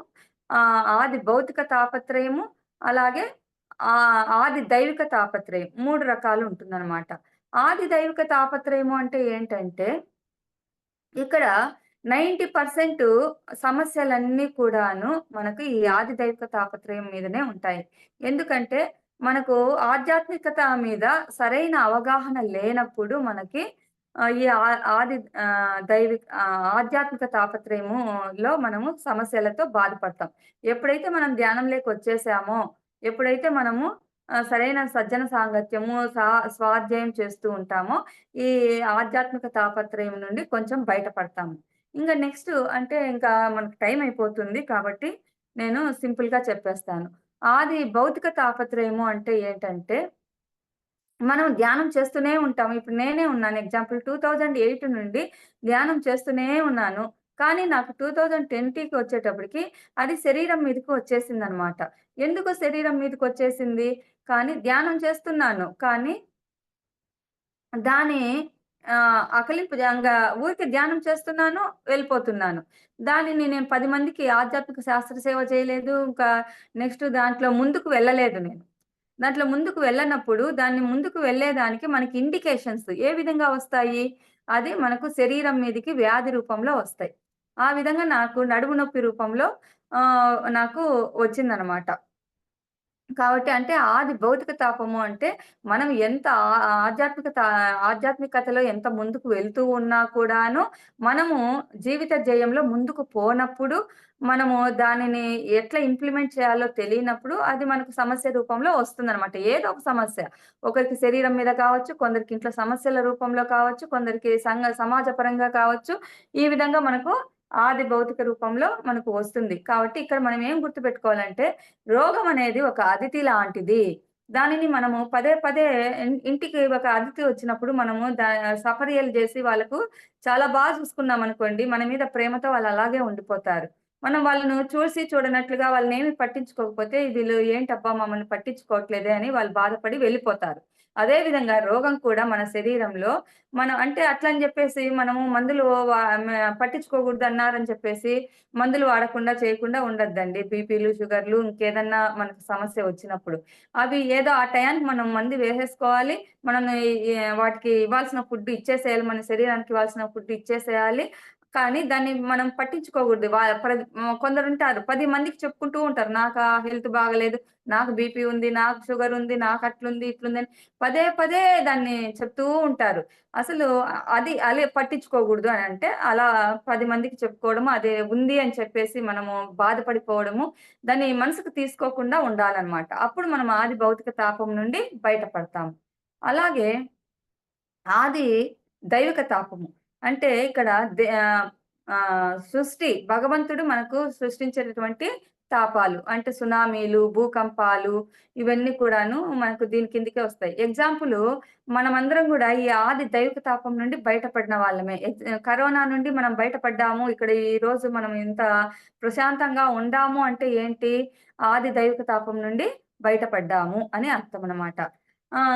ఆది భౌతిక తాపత్రయము, అలాగే ఆది దైవిక తాపత్రయం 3 రకాలు ఉంటుందనమాట. ఆది దైవిక తాపత్రయము అంటే ఏంటంటే ఇక్కడ 90% సమస్యలన్నీ కూడాను మనకు ఈ ఆది దైవిక తాపత్రయం మీదనే ఉంటాయి. ఎందుకంటే, మనకు ఆధ్యాత్మికత మీద సరైన అవగాహన లేనప్పుడు మనకి ఈ ఆ ఆది ఆధ్యాత్మిక తాపత్రయములో మనము సమస్యలతో బాధపడతాం. ఎప్పుడైతే మనం ధ్యానంలోకొచ్చేసామో, ఎప్పుడైతే మనము సరైన సజ్జన సాంగత్యము, స్వాధ్యాయం చేస్తూ ఉంటామో, ఈ ఆధ్యాత్మిక తాపత్రయం నుండి కొంచెం బయటపడతాము. ఇంక నెక్స్ట్ అంటే ఇంకా మనకు టైం అయిపోతుంది కాబట్టి నేను సింపుల్‌గా చెప్పేస్తాను. ఆది భౌతిక తాపత్రయము అంటే ఏంటంటే మనం ధ్యానం చేస్తూనే ఉంటాం. ఇప్పుడు నేనే ఉన్నాను ఎగ్జాంపుల్ 2008 నుండి ధ్యానం చేస్తూనే ఉన్నాను. కానీ నాకు 2020కి వచ్చేటప్పటికి అది శరీరం మీదకి వచ్చేసిందనమాట. ఎందుకు శరీరం మీదకొచ్చేసింది? కానీ ధ్యానం చేస్తున్నాను. కానీ దాని అకలింపు ఊరికే ధ్యానం చేస్తున్నాను, వెళ్ళిపోతున్నాను. దానిని నేను 10 మందికి ఆధ్యాత్మిక శాస్త్ర సేవ చేయలేదు. ఇంకా నెక్స్ట్ దాంట్లో ముందుకు వెళ్ళలేదు నేను. దాంట్లో ముందుకు వెళ్ళనప్పుడు, దాన్ని ముందుకు వెళ్ళేదానికి మనకి ఇండికేషన్స్ ఏ విధంగా వస్తాయి? అది మనకు శరీరం మీదకి వ్యాధి రూపంలో వస్తాయి. ఆ విధంగా నాకు నడుము నొప్పి రూపంలో నాకు వచ్చిందనమాట. కాబట్టి అంటే ఆది భౌతిక తాపము అంటే మనం ఎంత ఆధ్యాత్మికతలో ఎంత ముందుకు వెళ్తూ ఉన్నా కూడాను, మనము జీవిత జయంలో ముందుకు పోనప్పుడు, మనము దానిని ఎట్లా ఇంప్లిమెంట్ చేయాలో తెలియనప్పుడు అది మనకు సమస్య రూపంలో వస్తుందనమాట. ఏదో ఒక సమస్య. ఒకరికి శరీరం మీద కావచ్చు, కొందరికి ఇంట్లో సమస్యల రూపంలో కావచ్చు, కొందరికి సమాజ పరంగా కావచ్చు. ఈ విధంగా మనకు ఆది భౌతిక రూపంలో మనకు వస్తుంది. కాబట్టి ఇక్కడ మనం ఏం గుర్తుపెట్టుకోవాలంటే రోగం అనేది ఒక అతిథి లాంటిది. దానిని మనము పదే పదే ఇంటికి ఒక అతిథి వచ్చినప్పుడు మనము సపర్యలు జేసి వాళ్ళకు చాలా చూసుకున్నామనుకోండి, మన మీద ప్రేమతో వాళ్ళు అలాగే ఉండిపోతారు. మనం వాళ్ళను చూసి చూడనట్లుగా వాళ్ళనేమి పట్టించుకోకపోతే, వీళ్ళు ఏంటబ్బా! మమ్మల్ని పట్టించుకోవట్లేదే అని వాళ్ళు బాధపడి వెళ్ళిపోతారు. అదే విధంగా రోగం కూడా మన శరీరంలో మనం అంటే అట్లని జెప్పేసి మనము మందులు వ మ పట్టించుకోకూడదన్నారని చెప్పేసి మందులు వాడకుండా చేయకుండా ఉండొద్దండి. బీపీలు, షుగర్‌లు ఇంకేదన్నా మనకు సమస్య వచ్చినప్పుడు. అవి ఏదో ఆ టయానికి మనం మందు వేసేసుకోవాలి. మనం వాటికి ఇవ్వాల్సిన ఫుడ్ ఇచ్చేసేయాలి. మన శరీరానికి ఇవ్వాల్సిన ఫుడ్ ఇచ్చేసేయాలి. కానీ దాన్ని మనం పట్టించుకోకూడదు. కొందరుంటారు 10 మందికి చెప్పుకుంటూ ఉంటారు. నాకా హెల్త్ బాగాలేదు, నాకు బీపీ ఉంది, నాకు షుగర్ ఉంది, నాకు అట్లుంది, ఇట్లుందని పదే పదే దాన్ని చెప్తూ ఉంటారు. అసలు అది అలే పట్టించుకోకూడదు అనంటే, అలా 10 మందికి చెప్పుకోవడము, అదే ఉంది అని చెప్పేసి మనము బాధపడిపోవడము, దాన్ని మనసుకు తీసుకోకుండా ఉండాలనమాట. అప్పుడు మనం ఆది భౌతిక తాపం నుండి బయటపడతాము. అలాగే ఆది దైవిక తాపము. అంటే ఇక్కడ సృష్టి భగవంతుడు మనకు సృష్టించేటటువంటి తాపాలు. అంటే సునామీలు, భూకంపాలు ఇవన్నీ కూడాను మనకు దీని కిందకే వస్తాయి. ఎగ్జాంపులు మనమందరం గూడా ఈ ఆది దైవిక తాపం నుండి బయటపడిన వాళ్ళమే. కరోనా నుండి మనం బయటపడ్డాము. ఇక్కడ ఈరోజు మనం ఇంత ప్రశాంతంగా ఉండాము అంటే ఏంటి? ఆది దైవిక తాపం నుండి బయటపడ్డాము అని అర్థమనమాట.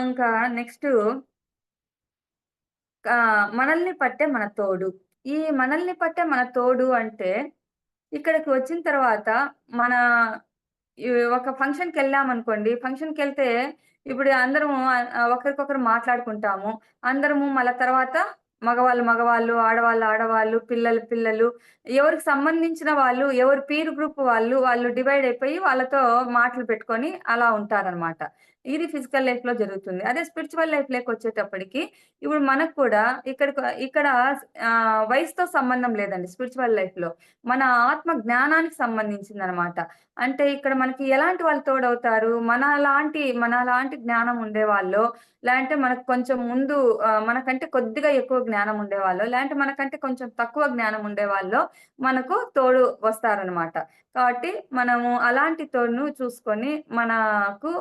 ఇంకా నెక్స్టు మనల్ని పట్టే మన తోడు. ఈ మనల్ని పట్టే మన తోడు అంటే, ఇక్కడికి వచ్చిన తర్వాత మన ఈ ఒక ఫంక్షన్‌కెళ్ళామనుకోండి, ఫంక్షన్‌కెళ్తే ఇప్పుడు అందరము ఒకరికొకరు మాట్లాడుకుంటాము. అందరము మళ్ళా తర్వాత మగవాళ్ళు, మగవాళ్ళు, ఆడవాళ్ళు, ఆడవాళ్ళు, పిల్లలు, పిల్లలు ఎవరికి సంబంధించిన వాళ్ళు, ఎవరి పీర్ గ్రూప్ వాళ్ళు డివైడ్ అయిపోయి వాళ్ళతో మాటలు పెట్టుకొని అలా ఉంటారనమాట. ఇది ఫిజికల్ లైఫ్‌లో జరుగుతుంది. అదే స్పిరిచ్యువల్ లైఫ్‌లోకొచ్చేటప్పటికి ఇప్పుడు మనకు కూడా ఇక్కడ వయసుతో సంబంధం లేదండి స్పిరిచ్యువల్ లైఫ్‌లో. మన ఆత్మ జ్ఞానానికి సంబంధించిందనమాట. అంటే ఇక్కడ మనకి ఎలాంటి వాళ్ళు తోడవుతారు? మనలాంటి జ్ఞానం ఉండేవాళ్ళో, లేదంటే మనకు కొంచెం ముందు మనకంటే కొద్దిగా ఎక్కువ జ్ఞానం ఉండేవాళ్ళో, లేదంటే మనకంటే కొంచెం తక్కువ జ్ఞానం ఉండేవాళ్ళో మనకు తోడు వస్తారనమాట. కాబట్టి మనము అలాంటి తోడును చూసుకొని మనకు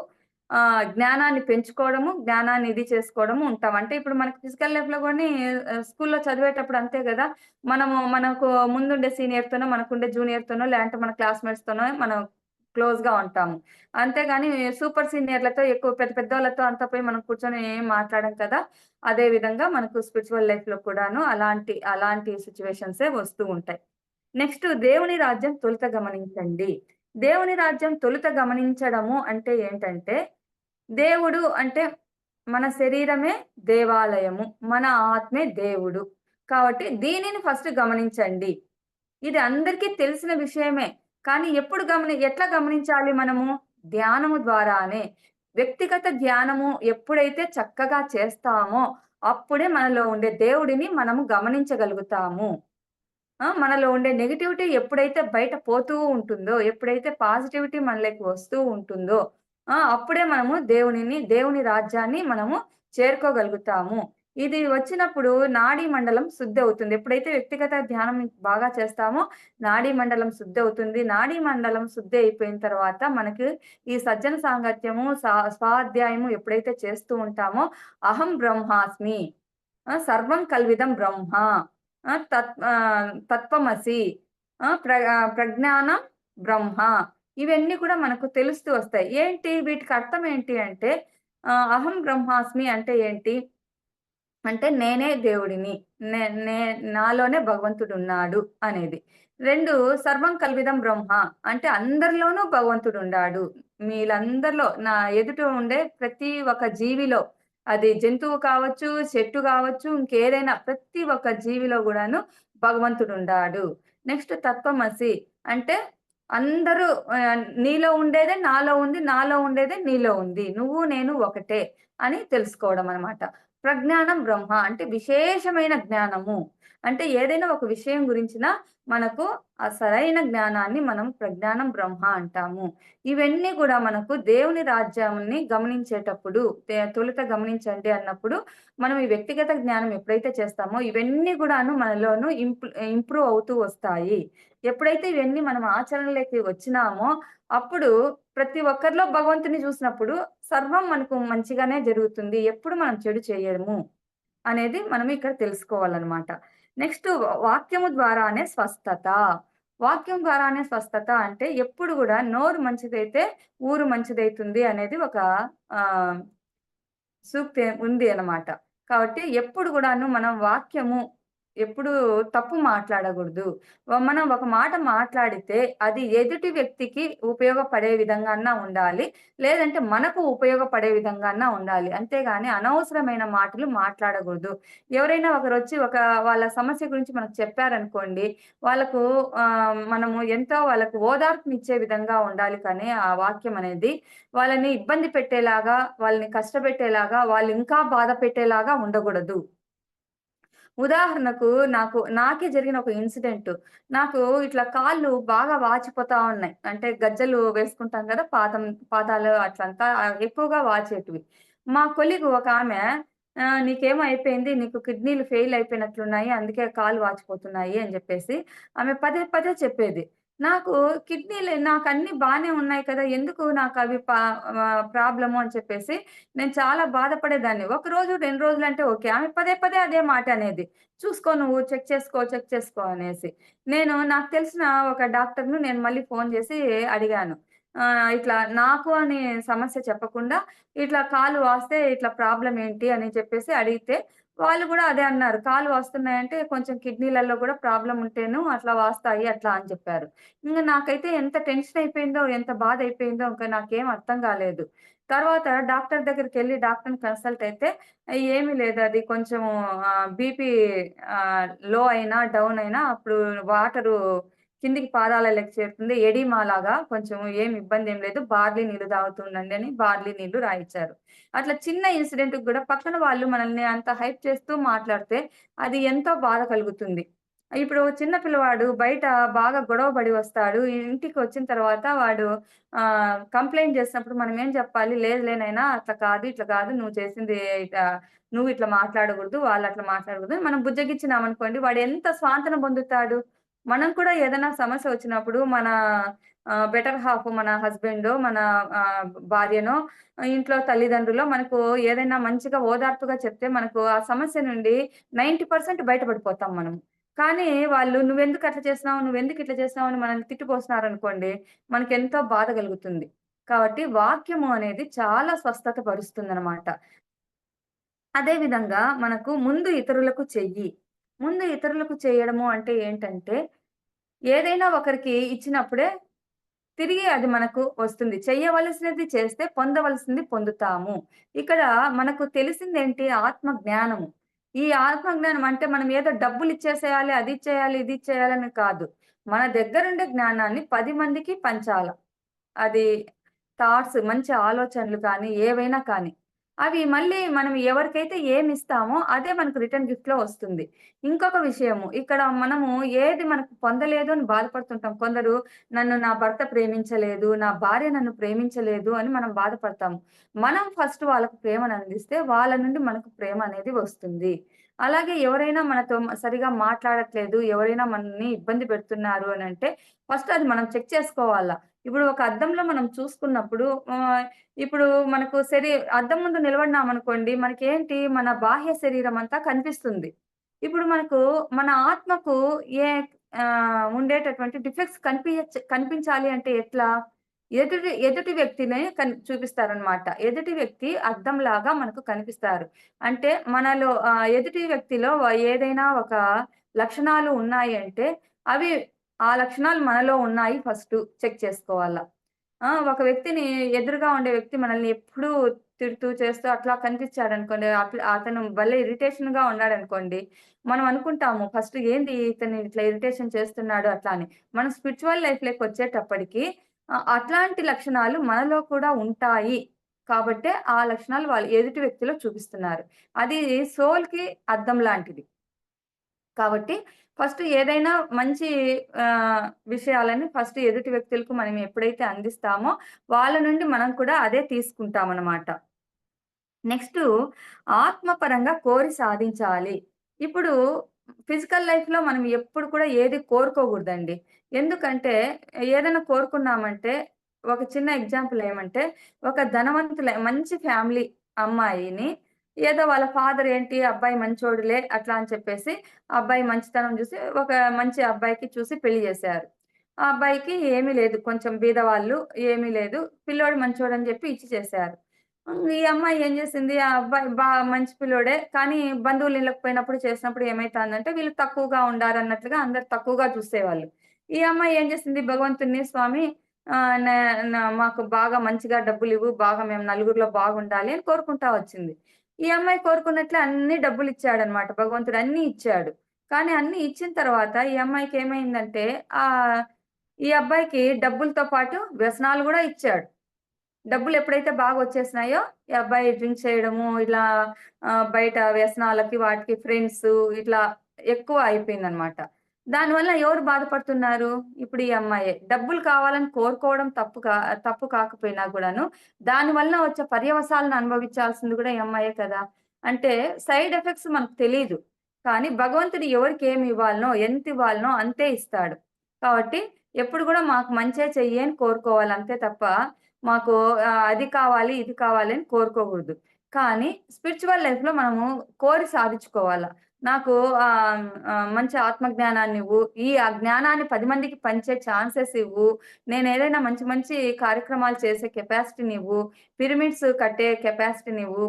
జ్ఞానాన్ని పెంచుకోవడము, జ్ఞానాన్ని ఇది చేసుకోవడము ఉంటాం. అంటే ఇప్పుడు మనకు ఫిజికల్ లైఫ్‌లో గాని స్కూల్‌లో చదివేటప్పుడు అంతే గదా! మనకు ముందుండే సీనియర్‌తోనో, మనకుండే జూనియర్‌తోనో, లేదంటే మన క్లాస్‌మేట్స్‌తోనో మనం క్లోజ్‌గా ఉంటాము. అంతేగాని సూపర్ సీనియర్‌లతో ఎక్కువ పెద్ద పెద్దోళ్ళతో అంతా పోయి మనం కూర్చొని ఏం మాట్లాడం కదా! అదే విధంగా మనకు స్పిరిచ్యువల్ లైఫ్‌లో కూడాను అలాంటి సిట్యుయేషన్సే వస్తూ ఉంటాయి. నెక్స్ట్ దేవుని రాజ్యం తొలుత గమనించండి. దేవుని రాజ్యం తొలుత గమనించడము అంటే ఏంటంటే, దేవుడు అంటే మన శరీరమే దేవాలయము. మన ఆత్మే దేవుడు. కాబట్టి దీనిని ఫస్ట్ గమనించండి. ఇది అందరికీ తెలిసిన విషయమే. కానీ ఎట్లా గమనించాలి మనము? ధ్యానము ద్వారానే. వ్యక్తిగత ధ్యానము ఎప్పుడైతే చక్కగా చేస్తామో, అప్పుడే మనలో ఉండే దేవుడిని మనము గమనించగలుగుతాము. మనలో ఉండే నెగటివిటీ ఎప్పుడైతే బయట పోతూ ఉంటుందో, ఎప్పుడైతే పాజిటివిటీ మనలోకి వస్తూ ఉంటుందో, అప్పుడే మనము దేవుని రాజ్యాన్ని మనము చేరుకోగలుగుతాము. ఇది వచ్చినప్పుడు నాడీ మండలం శుద్ధవుతుంది. ఎప్పుడైతే వ్యక్తిగత ధ్యానం బాగా చేస్తామో నాడీ మండలం శుద్ధవుతుంది. నాడీ మండలం శుద్ధి అయిపోయిన తర్వాత మనకు ఈ సజ్జన సాంగత్యము, స్వాధ్యాయము ఎప్పుడైతే చేస్తూ ఉంటామో అహం బ్రహ్మాస్మి, సర్వం కల్విదం బ్రహ్మ, తత్వమసి, ప్రజ్ఞానం బ్రహ్మ, ఇవన్నీ కూడా మనకు తెలుస్తూ వస్తాయి. ఏంటి వీటికి అర్థం ఏంటి అంటే అహం బ్రహ్మాస్మి అంటే ఏంటి? అంటే నేనే దేవుడిని. నే నే నాలోనే భగవంతుడున్నాడు అనేది. 2 సర్వం కల్విదం బ్రహ్మ అంటే అందరిలోనూ భగవంతుడుండాడు. మీలందరిలో నా ఎదుట ఉండే ప్రతి ఒక్క జీవిలో, అది జంతువు కావచ్చు, చెట్టు కావచ్చు, ఇంకేదైనా ప్రతి ఒక్క జీవిలో గూడాను భగవంతుడుండాడు. నెక్స్ట్ తత్వమసి అంటే అందరూ నీలో ఉండేదే నాలో ఉంది, నాలో ఉండేదే నీలో ఉంది. నువ్వు నేను ఒకటే అని తెలుసుకోవడం అన్నమాట. ప్రజ్ఞానం బ్రహ్మ అంటే విశేషమైన జ్ఞానము. అంటే ఏదైనా ఒక విషయం గురించిన మనకు ఆ సరైన జ్ఞానాన్ని మనం ప్రజ్ఞానం బ్రహ్మ అంటాము. ఇవన్నీ గూడా మనకు దేవుని రాజ్యాన్ని గమనించేటప్పుడు తొలుత గమనించండి అన్నప్పుడు, మనం ఈ వ్యక్తిగత జ్ఞానం ఎప్పుడైతే చేస్తామో ఇవన్నీ గూడాను మనలోను ఇంప్రూవ్ అవుతూ వస్తాయి. ఎప్పుడైతే ఇవన్నీ మనం ఆచరణలోకి వచ్చినామో, అప్పుడు ప్రతి ఒక్కరిలో భగవంతుడిని చూసినప్పుడు సర్వం మనకు మంచిగానే జరుగుతుంది. ఎప్పుడు మనం చెడు చేయము అనేది మనం ఇక్కడ తెలుసుకోవాలనమాట. నెక్స్ట్ వాక్యము ద్వారానే స్వస్థత. వాక్యం ద్వారానే స్వస్థత అంటే ఎప్పుడు గూడా నోరు మంచిదైతే ఊరు మంచిదైతుంది అనేది ఒక ఆహ్, సూక్తి ఉంది అన్నమాట. కాబట్టి ఎప్పుడు గూడాను మనం వాక్యము ఎప్పుడు తప్పు మాట్లాడగూడదు. మనం ఒక మాట మాట్లాడితే అది ఎదుటి వ్యక్తికి ఉపయోగపడే విధంగాన్నా ఉండాలి. లేదంటే మనకు ఉపయోగపడే విధంగాన్నా ఉండాలి. అంతేగాని అనవసరమైన మాటలు మాట్లాడగూడదు. ఎవరైనా ఒకరొచ్చి వాళ్ళ సమస్య గురించి మనకు చెప్పారనుకోండి, వాళ్ళకు మనము ఎంతో వాళ్ళకు ఓదార్పునిచ్చే విధంగా ఉండాలి కానీ ఆ వాక్యం అనేది వాళ్ళని ఇబ్బంది పెట్టేలాగా, వాళ్ళని కష్టపెట్టేలాగా, వాళ్ళు ఇంకా బాధ పెట్టేలాగా ఉండగూడదు. ఉదాహరణకు నాకే జరిగిన ఒక ఇన్సిడెంట్. నాకు ఇట్లా కాళ్ళు బాగా వాచిపోతా ఉన్నాయి. అంటే గజ్జెలు వేసుకుంటాం గదా! పాదాలు అట్లంతా ఎక్కువగా వాచేటివి. మా కొలీగ్ ఒకామె "నీకేమో అయిపోయింది. నీకు కిడ్నీలు ఫెయిల్ అయిపోయినట్లున్నాయి. అందుకే కాళ్ళు వాచిపోతున్నాయి" అని జెప్పేసి ఆమె పదే పదే చెప్పేది. నాకన్నీ బానే ఉన్నాయి కదా! ఎందుకు నాకవి ప్రాబ్లము అని చెప్పేసి నేను చాలా బాధపడేదాన్ని. ఒక రోజు, 2 రోజులంటే ఓకే. ఆమె పదే పదే అదే మాట అనేది. చూసుకో నువ్వు చెక్ చేసుకో, చెక్ చేసుకో అనేసి. నాకు తెలిసిన ఒక డాక్టర్‌ని నేను మళ్ళీ ఫోను జేసి అడిగాను. ఇట్లా నాకు అని సమస్య చెప్పకుండా, ఇట్లా కాలు వాస్తే ఇట్లా ప్రాబ్లమ్ ఏంటి అని చెప్పేసి అడిగితే, వాళ్ళు గూడా అదే అన్నారు. కాలు వాస్తున్నాయంటే కొంచెం కిడ్నీలలో గూడా ప్రాబ్లమ్ ఉంటేను అట్లా వాస్తాయి అట్లా అని చెప్పారు. నాకైతే ఎంత టెన్షన్ అయిపోయిందో, ఎంత బాధ అయిపోయిందో ఇంక నాకేం అర్థం గాలేదు. తర్వాత డాక్టర్ దగ్గరికెళ్ళి డాక్టర్‌ని కన్సల్ట్ అయితే, ఏమి లేదు అది కొంచెం బీపీ లో అయినా, డౌన్ అయినా అప్పుడు వాటరు కిందికి పాదాలలోకి చేరుతుంది. ఎడిమా లాగా కొంచెం ఏమి ఇబ్బందేం లేదు. బార్లీ నీళ్లు తాగుతుండండి అని బార్లీ నీళ్లు రాయిచ్చారు. అట్లా చిన్న ఇన్సిడెంట్‌కి గూడా పక్కన వాళ్ళు మనల్ని అంత హైప్ చేస్తూ మాట్లాడితే అది ఎంతో బాధ కలుగుతుంది. ఇప్పుడు చిన్న పిల్లవాడు బయట బాగా గొడవ పడి వస్తాడు. ఇంటికొచ్చిన తర్వాత వాడు కంప్లెయింట్ చేసినప్పుడు మనం ఏం చెప్పాలి? లేదులే నాయనా అట్లా కాదు, ఇట్లా కాదు. నువ్వు ఇట్లా మాట్లాడకూడదు. వాళ్ళట్లా మాట్లాడకూడదు. మనం బుజ్జగిచ్చినామనుకోండి వాడు ఎంత స్వాంతన పొందుతాడు. మనం కూడా ఏదైనా సమస్య వచ్చినప్పుడు మన బెటర్ హాల్ఫ్ మన హస్బెండో, మన భార్యనో, ఇంట్లో తల్లిదండ్రులో మనకు ఏదైనా మంచిగా ఓదార్పుగా చెప్తే మనకు ఆ సమస్య నుండి 90% బయటపడిపోతాం మనం. కానీ వాళ్ళు "నువ్వెందుకు అట్లా చేసినావు? నువ్వెందుకు ఇట్లా చేసినావు?" అని మనల్ని తిట్టిపోసినారనుకోండి, మనకెంతో బాధ కలుగుతుంది. కాబట్టి వాక్యము అనేది చాలా స్వస్థత పరుస్తుందనమాట. అదే విధంగా మనకు ముందు ఇతరులకు చెయ్యి. ముందు ఇతరులకు చేయడము అంటే ఏంటంటే, ఏదైనా ఒకరికి ఇచ్చినప్పుడే తిరిగి అది మనకు వస్తుంది. చెయ్యవలసినది చేస్తే పొందవలసింది పొందుతాము. ఇక్కడ మనకు తెలిసిందేంటి ఆత్మ జ్ఞానము. ఈ ఆత్మ జ్ఞానం అంటే మనం ఏదో డబ్బులిచ్చేసేయాలి, అది ఇచ్చేయాలి, ఇది ఇచ్చేయాలని కాదు. మన దగ్గరుండే జ్ఞానాన్ని 10 మందికి పంచాల. అది థాట్స్ మంచి ఆలోచనలు కానీ, ఏవైనా కానీ. అవి మళ్ళీ మనం ఎవరికైతే ఏమిస్తామో అదే మనకు రిటర్న్ గిఫ్ట్‌లో వస్తుంది. ఇంకొక విషయము ఇక్కడ మనము ఏది మనకు పొందలేదు అని బాధపడుతుంటాం. కొందరు నన్ను నా భర్త ప్రేమించలేదు, నా భార్య నన్ను ప్రేమించలేదు అని మనం బాధపడతాము. మనం ఫస్ట్ వాళ్ళకి ప్రేమను అందిస్తే వాళ్ళ నుండి మనకు ప్రేమ అనేది వస్తుంది. అలాగే ఎవరైనా మనతో సరిగ్గా మాట్లాడట్లేదు, ఎవరైనా మనల్ని ఇబ్బంది పెడుతున్నారు అనంటే ఫస్ట్ అది మనం చెక్ చేసుకోవాల. ఇప్పుడు ఒక అద్దంలో మనం చూసుకున్నప్పుడు ఇప్పుడు మనకు అద్దం ముందు నిలబడినామనుకోండి, మనకేంటి మన బాహ్య శరీరం అంతా కనిపిస్తుంది. ఇప్పుడు మనకు మన ఆత్మకు ఏ ఉండేటటువంటి డిఫెక్ట్స్ కనిపించాలి అంటే ఎట్లా? ఎదుటి ఎదుటి వ్యక్తినే చూపిస్తారనమాట. ఎదుటి వ్యక్తి అద్దంలాగా మనకు కనిపిస్తారు. అంటే మనలో ఎదుటి వ్యక్తిలో ఏదైనా ఒక లక్షణాలు ఉన్నాయి అంటే, అవి ఆ లక్షణాలు మనలో ఉన్నాయి ఫస్టు చెక్ చేసుకోవాల. ఒక వ్యక్తిని ఎదురుగా ఉండే వ్యక్తి మనల్ని ఎప్పుడూ తిడుతూ, చేస్తూ అట్లా కనిపిచ్చాడనుకోండి, అతను భలే ఇరిటేషన్‌గా ఉన్నాడనుకోండి, మనం అనుకుంటాము ఫస్ట్ ఏంది ఇతను ఇట్లా ఇరిటేషన్ చేస్తున్నాడు అట్లా అని. మనం స్పిరిచ్యువల్ లైఫ్‌లోకొచ్చేటప్పటికి అట్లాంటి లక్షణాలు మనలో కూడా ఉంటాయి. కాబట్టే ఆ లక్షణాలు వాళ్ళు ఎదుటి వ్యక్తిలో చూపిస్తున్నారు. అది సోల్‌కి అద్దం లాంటిది. కాబట్టి ఫస్ట్ ఏదైనా మంచి విషయాలని ఫస్ట్ ఎదుటి వ్యక్తులకు మనం ఎప్పుడైతే అందిస్తామో, వాళ్ళ నుండి మనం కూడా అదే తీసుకుంటామనమాట. నెక్స్టు ఆత్మపరంగా కోరి సాధించాలి. ఇప్పుడు ఫిజికల్ లైఫ్‌లో మనం ఎప్పుడు కూడా ఏది కోరుకోగూడదండి. ఎందుకంటే ఏదైనా కోరుకున్నామంటే ఒక చిన్న ఎగ్జాంపుల్ ఏమంటే ఒక మంచి ఫ్యామిలీ అమ్మాయిని ఏదో వాళ్ళ ఫాదర్ ఏంటి అబ్బాయి మంచోడులే అట్లా అని చెప్పేసి అబ్బాయి మంచితనం జూసి ఒక మంచి అబ్బాయికి చూసి పెళ్లి జేశారు. ఆ అబ్బాయికి ఏమీ లేదు. కొంచెం బీదవాళ్ళు ఏమీ లేదు. పిల్లోడు మంచోడని జెప్పి ఇచ్చి చేశారు. ఈ అమ్మాయి ఏం జేసింది, ఆ అబ్బాయి మంచి పిల్లోడే. కానీ బంధువుల ఇళ్ళకి పోయినప్పుడు చేసినప్పుడు ఏమైతాందంటే, వీళ్ళు తక్కువగా ఉండారన్నట్లుగా అందరూ తక్కువగా చూసేవాళ్ళు. ఈ అమ్మాయి ఏం జేసింది, భగవంతుడిని స్వామి ఆహ్, నే నా మాకు బాగా మంచిగా డబ్బులివ్వు, బాగా మేము నలుగురిలో బాగుండాలి అని కోరుకుంటా వచ్చింది. ఈ అమ్మాయి కోరుకున్నట్లే అన్ని డబ్బులిచ్చాడన్నమాట. భగవంతుడు అన్నీ ఇచ్చాడు. కానీ అన్నీ ఇచ్చిన తర్వాత ఈ అమ్మాయికేమైందంటే, ఆహ్, ఈ అబ్బాయికి డబ్బులతో పాటు వ్యసనాలు గూడా ఇచ్చాడు. డబ్బులెప్పుడైతే బాగొచ్చేసినాయో, ఈ అబ్బాయి డ్రింక్ చేయడము, ఇలా బయట వ్యసనాలకి, వాటికి ఫ్రెండ్సు ఇట్లా ఎక్కువ అయిపోయిందనమాట. దానివల్ల ఎవరు బాధపడుతున్నారు? ఇప్పుడు ఈ అమ్మాయే. డబ్బులు కావాలని కోరుకోవడం తప్పు కాకపోయినా గూడాను, దానివల్ల వచ్చే పర్యవసాలను అనుభవించాల్సింది గూడా ఈ అమ్మాయే కదా! అంటే సైడ్ ఎఫెక్ట్స్ మనకు తెలీదు. కానీ భగవంతుడు ఎవరికేమి ఇవ్వాలనో, ఎంతివ్వాలనో అంతే ఇస్తాడు. కాబట్టి ఎప్పుడు గూడా మాకు మంచే చెయ్యి అని కోరుకోవాలి అంతే తప్ప మాకు అది కావాలి, ఇది కావాలి అని కోరుకోకూడదు. కానీ స్పిరిచ్యువల్ లైఫ్‌లో మనము కోరి సాధించుకోవాల. నాకు మంచి ఆత్మజ్ఞానాన్నివ్వు, ఈ జ్ఞానాన్ని 10 మందికి పంచే ఛాన్సెస్ ఇవ్వు, నేనేదైనా మంచి మంచి కార్యక్రమాలు చేసే కెపాసిటీనివ్వు, పిరమిడ్స్ కట్టే కెపాసిటీనివ్వు,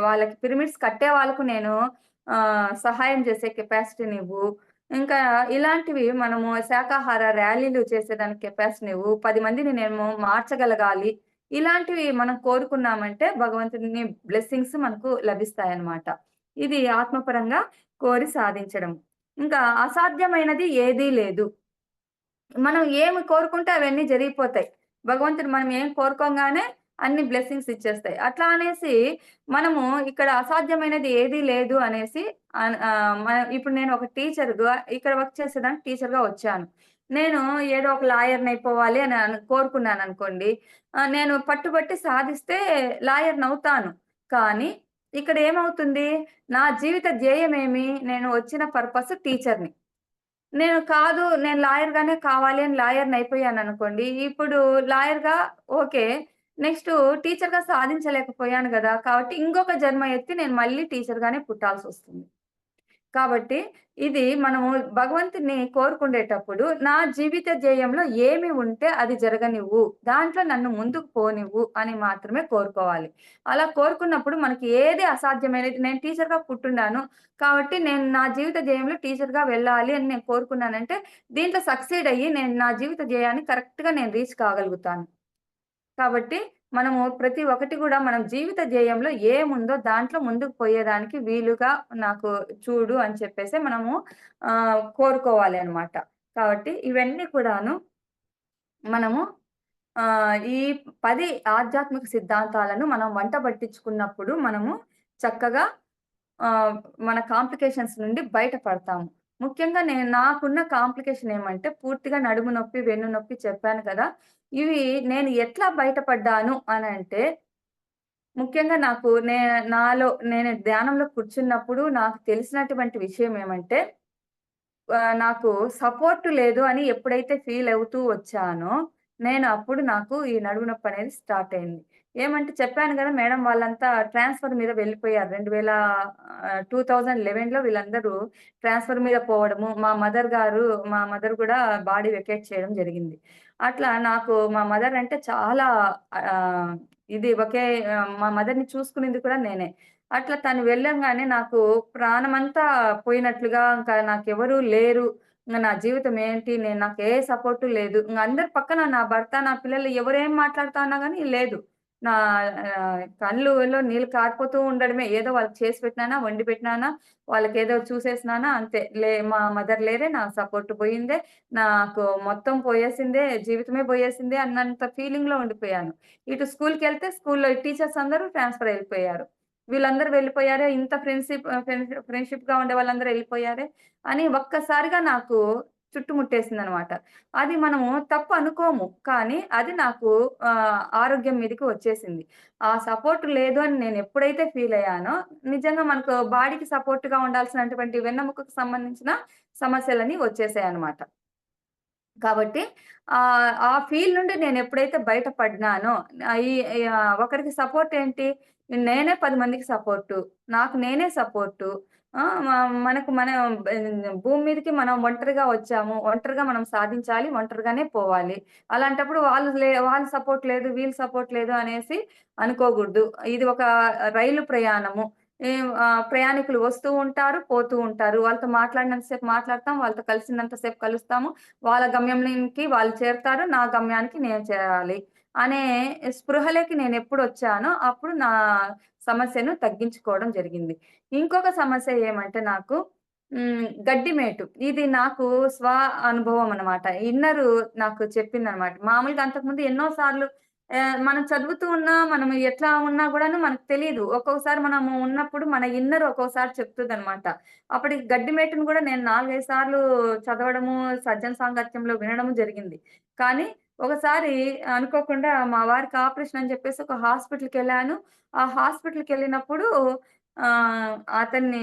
వాళ్ళకి పిరమిడ్స్ కట్టే వాళ్ళకు నేను సహాయం చేసే కెపాసిటీనివ్వు. ఇంకా ఇలాంటివి మనము శాకాహార ర్యాలీలు చేసేదానికి కెపాసిటీనివ్వు, 10 మందిని నేను మార్చగలగాలి. ఇలాంటివి మనం కోరుకున్నామంటే భగవంతుని బ్లెస్సింగ్స్ మనకు లభిస్తాయన్నమాట. ఇది ఆత్మపరంగా కోరి సాధించడం. ఇంకా అసాధ్యమైనది ఏదీ లేదు. మనం ఏమి కోరుకుంటే అవన్నీ జరిగిపోతాయి. భగవంతుడు మనం ఏం కోరుకోంగానే అన్ని బ్లెస్సింగ్స్ ఇచ్చేస్తాయి. అట్లా అనేసి మనము ఇక్కడ అసాధ్యమైనది ఏదీ లేదు అనేసి ఇప్పుడు నేను ఒక టీచర్‌గా ఇక్కడ వర్క్ చేసేదానికి టీచర్‌గా వచ్చాను. నేను ఏదో ఒక లాయర్‌నయిపోవాలి అని కోరుకున్నాననుకోండి. నేను పట్టుబట్టి సాధిస్తే లాయర్‌నవుతాను. కానీ ఇక్కడ ఏమవుతుంది? నా జీవిత ధ్యేయమేమి? నేను వచ్చిన పర్పస్ టీచర్‌ని. నేను లాయర్‌గానే కావాలి అని లాయర్‌నయిపోయాననుకోండి. ఇప్పుడు లాయర్‌గా ఓకే. నెక్స్టు టీచర్‌గా సాధించలేకపోయాను గదా! కాబట్టి ఇంకొక జన్మ ఎత్తి నేను మళ్ళీ టీచర్‌గానే పుట్టాల్సొస్తుంది. కాబట్టి ఇది మనము భగవంతుడిని కోరుకునేటప్పుడు నా జీవిత ధ్యేయంలో ఏమి ఉంటే అది జరగనివ్వు. దాంట్లో నన్ను ముందుకు పోనివ్వు అని మాత్రమే కోరుకోవాలి. అలా కోరుకున్నప్పుడు మనకి ఏది అసాధ్యమైనది నేను టీచర్‌గా పుట్టుండాను. కాబట్టి నేను నా జీవిత ధ్యేయంలో టీచర్‌గా వెళ్ళాలి అని నేను కోరుకున్నానంటే దీంట్లో సక్సీడ్ అయ్యి నేను నా జీవిత ధ్యేయాన్ని కరెక్ట్‌గా నేను రీచ్ కాగలుగుతాను. కాబట్టి మనము ప్రతి ఒక్కటి గూడా మనం జీవిత ధ్యేయంలో ఏముందో దాంట్లో ముందుకు పోయేదానికి వీలుగా నాకు చూడు అని చెప్పేసి మనము కోరుకోవాలి అన్నమాట. కాబట్టి ఇవన్నీ కూడాను మనము ఈ 10 ఆధ్యాత్మిక సిద్ధాంతాలను మనం వంట బట్టించుకున్నప్పుడు మనము చక్కగా ఆహ్, మన కాంప్లికేషన్స్ నుండి బయటపడతాము. ముఖ్యంగా నాకున్న కాంప్లికేషన్ ఏమంటే పూర్తిగా నడుము నొప్పి, వెన్ను నొప్పి చెప్పాను కదా! ఇవి నేను ఎట్లా బయటపడ్డాను అనంటే ముఖ్యంగా నాకు నేను ధ్యానంలో కూర్చున్నప్పుడు నాకు తెలిసినటువంటి విషయం ఏమంటే నాకు సపోర్ట్ లేదు అని ఎప్పుడైతే ఫీల్ అవుతూ వచ్చానో, నాకు ఈ నడుము నొప్పనేది స్టార్ట్ అయింది. ఏమంటే చెప్పాను గదా! మేడం వాళ్ళంతా ట్రాన్స్‌ఫర్ మీద వెళ్ళిపోయారు. 2011లో వీళ్ళందరూ ట్రాన్స్‌ఫర్ మీద పోవడము, మా మదర్ గూడా బాడీ వెకేట్ చేయడం జరిగింది. అట్లా నాకు మా మదర్ అంటే చాలా ఆహ్, ఇది ఒకే మా మదర్‌ని చూసుకునింది కూడా నేనే. అట్లా తను వెళ్ళంగానే నాకు ప్రాణమంతా పోయినట్లుగా ఇంకా నాకెవరు లేరు. ఇంగ నా జీవితం ఏంటి? నాకు ఏ సపోర్టు లేదు. ఇంగ అందరు పక్కన నా భర్త, నా పిల్లలు ఎవరేం మాట్లాడుతా అన్నా గాని లేదు. నా కళ్ళులో నీళ్ళు కారిపోతూ ఉండడమే. ఏదో వాళ్ళకి చేసి పెట్టినానా, వండి పెట్టినానా, వాళ్ళకేదో చూసేసినానా అంతే. మా మదర్ లేరే, నా సపోర్ట్ పోయిందే, నాకు మొత్తం పోయేసిందే, జీవితమే పోయేసిందే అన్నంత ఫీలింగ్‌లో ఉండిపోయాను. ఇటు స్కూలుకెళ్తే స్కూలులో టీచర్స్ అందరూ ట్రాన్స్‌ఫర్ అయిపోయారు. వీళ్ళందరూ వెళ్ళిపోయారే, ఇంత ఫ్రెండ్‌షిప్‌గా ఉండే వాళ్ళందరూ ఎళ్ళిపోయారే అని ఒక్కసారిగా నాకు చుట్టుముట్టేసిందనమాట. అది మనము తప్పు అనుకోము. కానీ అది నాకు ఆరోగ్యం మీదకి వచ్చేసింది. ఆ సపోర్ట్ లేదు అని నేనెప్పుడైతే ఫీలయ్యానో, నిజంగా మనకు బాడీకి సపోర్ట్‌గా ఉండాల్సినటువంటి వెన్నెముకకు సంబంధించిన సమస్యలని వచ్చేసాయనమాట. కాబట్టి ఆ ఫీల్ నుండి నేనెప్పుడైతే బయట పడ్డానో ఒకరికి సపోర్ట్ ఏంటి? నేనే 10 మందికి సపోర్టు. నాకు నేనే సపోర్టు. ఆ! మ మనకు మనం భూమి మీదకి మనం ఒంటరిగా వచ్చాము. ఒంటరిగా మనం సాధించాలి. ఒంటరిగానే పోవాలి. అలాంటప్పుడు వాళ్ళు సపోర్ట్ లేదు, వీళ్ళు సపోర్ట్ లేదు అనేసి అనుకోగూడదు. ఇది ఒక రైలు ప్రయాణము. ప్రయాణికులు వస్తూ ఉంటారు, పోతూ ఉంటారు. వాళ్ళతో మాట్లాడినంత సేపు మాట్లాడతాం. వాళ్ళతో కలిసినంత సేపు కలుస్తాము. వాళ్ళ గమ్యంకి వాళ్ళు చేరతారు. నా గమ్యానికి నేను చేరాలి. అనే స్పృహలోకి నేనెప్పుడొచ్చానో అప్పుడు నా సమస్యను తగ్గించుకోవడం జరిగింది. ఇంకొక సమస్య ఏమంటే గడ్డిమేటు. ఇది నాకు స్వ అనుభవం అన్నమాట. నాకు చెప్పిందన్నమాట. మామూలుగా అంతకుముందు ఎన్నో సార్లు మనం చదువుతూ ఉన్నా, మనం ఎట్లా ఉన్నా గూడాను మనకు తెలీదు. ఒక్కొక్కసారి మనము ఉన్నప్పుడు మన ఒక్కోసారి చెప్తదన్నమాట. అప్పటికి గడ్డిమేటుని గూడా నేను 4, 5 సార్లు చదవడము, సజ్జన సాంగత్యంలో వినడము జరిగింది. కానీ ఒకసారి అనుకోకుండా మా వారికి ఆపరేషన్ అని చెప్పేసి ఒక హాస్పిటల్‌కెళ్ళాను. ఆ హాస్పిటల్‌కెళ్ళినప్పుడు అతన్ని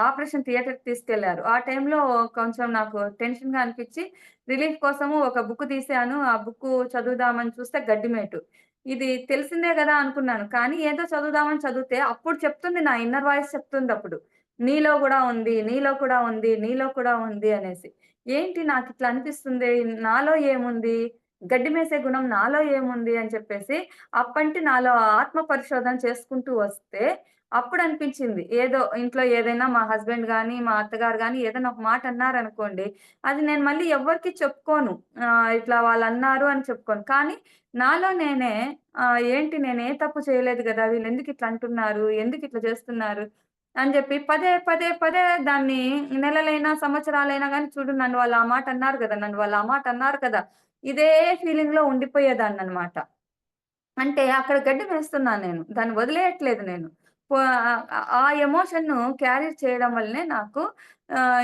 ఆపరేషన్ థియేటర్‌కి తీసుకెళ్లారు. ఆ టైంలో కొంచెం నాకు టెన్షన్‌గా అనిపిచ్చి రిలీఫ్ కోసము ఒక బుక్ తీశాను. ఆ బుక్కు చదువుదామని చూస్తే గడ్డిమేటు. ఇది తెలిసిందే గదా! అనుకున్నాను. కానీ ఏదో చదువుదామని చదివితే అప్పుడు చెప్తుంది నా ఇన్నర్ వాయిస్ చెప్తుందప్పుడు. నీలో గూడా ఉంది, నీలో కూడా ఉంది, నీలో కూడా ఉంది అనేసి. ఏంటి నాకిట్లా అనిపిస్తుంది? నాలో ఏముంది? గడ్డి మేసే గుణం నాలో ఏముంది? అని చెప్పేసి అప్పంటి నాలో ఆత్మ పరిశోధన చేసుకుంటూ వస్తే అప్పుడనిపించింది. ఏదో ఇంట్లో ఏదైనా మా హస్బెండ్ గాని, మా అత్తగారు గాని ఏదైనా ఒక మాట అన్నారనుకోండి, అది నేను మళ్ళీ ఎవ్వరికీ చెప్పుకోను. ఇట్లా వాళ్ళన్నారు అని చెప్పుకోను. కానీ నాలో నేనే ఏంటి నేనే తప్పు చేయలేదు గదా! వీళ్ళెందుకిట్లా అంటున్నారు? ఎందుకిట్లా చేస్తున్నారు? అని జెప్పి పదే, పదే, పదే దాన్ని నెలలైనా, సంవత్సరాలైనా గాని చూడు నన్ను వాళ్ళు ఆ మాట అన్నారు గదా! నన్ను వాళ్ళు ఆ మాట అన్నారు కదా! ఇదే ఫీలింగ్‌లో ఉండిపోయేదాన్ననమాట. అంటే అక్కడ గడ్డి మేస్తున్నాను నేను. దాన్ని వదిలేయట్లేదు నేను. పో ఆ ఎమోషన్‌ను క్యారీ చేయడం వల్లనే నాకు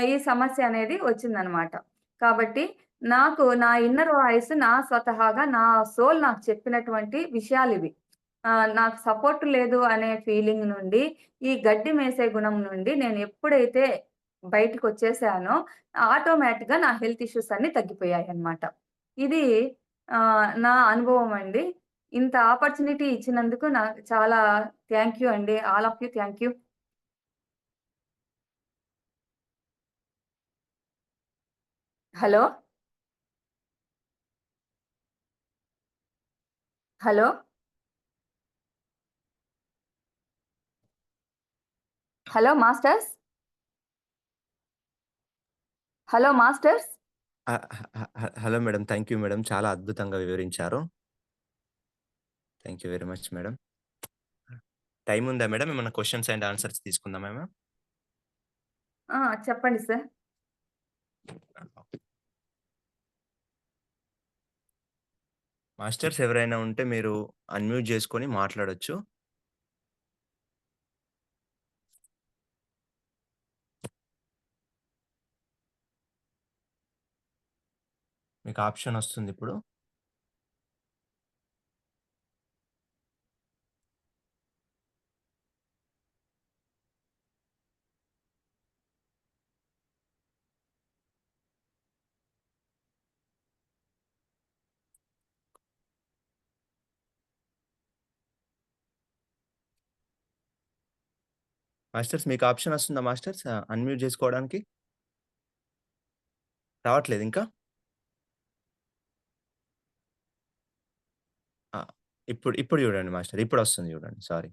ఈ సమస్య అనేది వచ్చిందనమాట. కాబట్టి నా ఇన్నర్ వాయిస్ స్వతహాగా నా సోల్ నాకు చెప్పినటువంటి విషయాలివి. నాకు సపోర్ట్ లేదు అనే ఫీలింగ్ నుండి, ఈ గడ్డి మేసే గుణం నుండి నేను ఎప్పుడైతే బయటికొచ్చేసానో ఆటోమేటిక్‌గా నా హెల్త్ ఇష్యూస్ అన్నీ తగ్గిపోయాయన్నమాట. ఇది నా అనుభవం అండి. ఇంత ఆపర్చునిటీ ఇచ్చినందుకు నాకు చాలా థాంక్ యూ అండి. All of you thank you. Hello! Hello! Hello masters? Hello masters? ఆ! Hello madam. Thank you madam. చాలా అద్భుతంగా వివరించారు. Thank you very much madam. Time ఉందా మేడం? ఏమన్నా క్వెషన్స్ అండ్ ఆన్సర్స్ తీసుకుందామా మేడం? ఆ! చెప్పండి సార్. మాస్టర్స్ ఎవరైనా ఉంటే మీరు అన్‌మ్యూట్ జేసుకొని మాట్లాడొచ్చు. మీకు ఆప్షన్ ఒస్తుందిప్పుడు. మాస్టర్స్ మీకు ఆప్షన్ ఒస్తుందా మాస్టర్స్ అన్‌మ్యూట్ జేసుకోవడానికి? రావట్లేదింకా? ఆ! ఇప్పుడు ఇప్పుడు జూడండి మాస్టర్. ఇప్పుడొస్తుంది జూడండి. సారీ.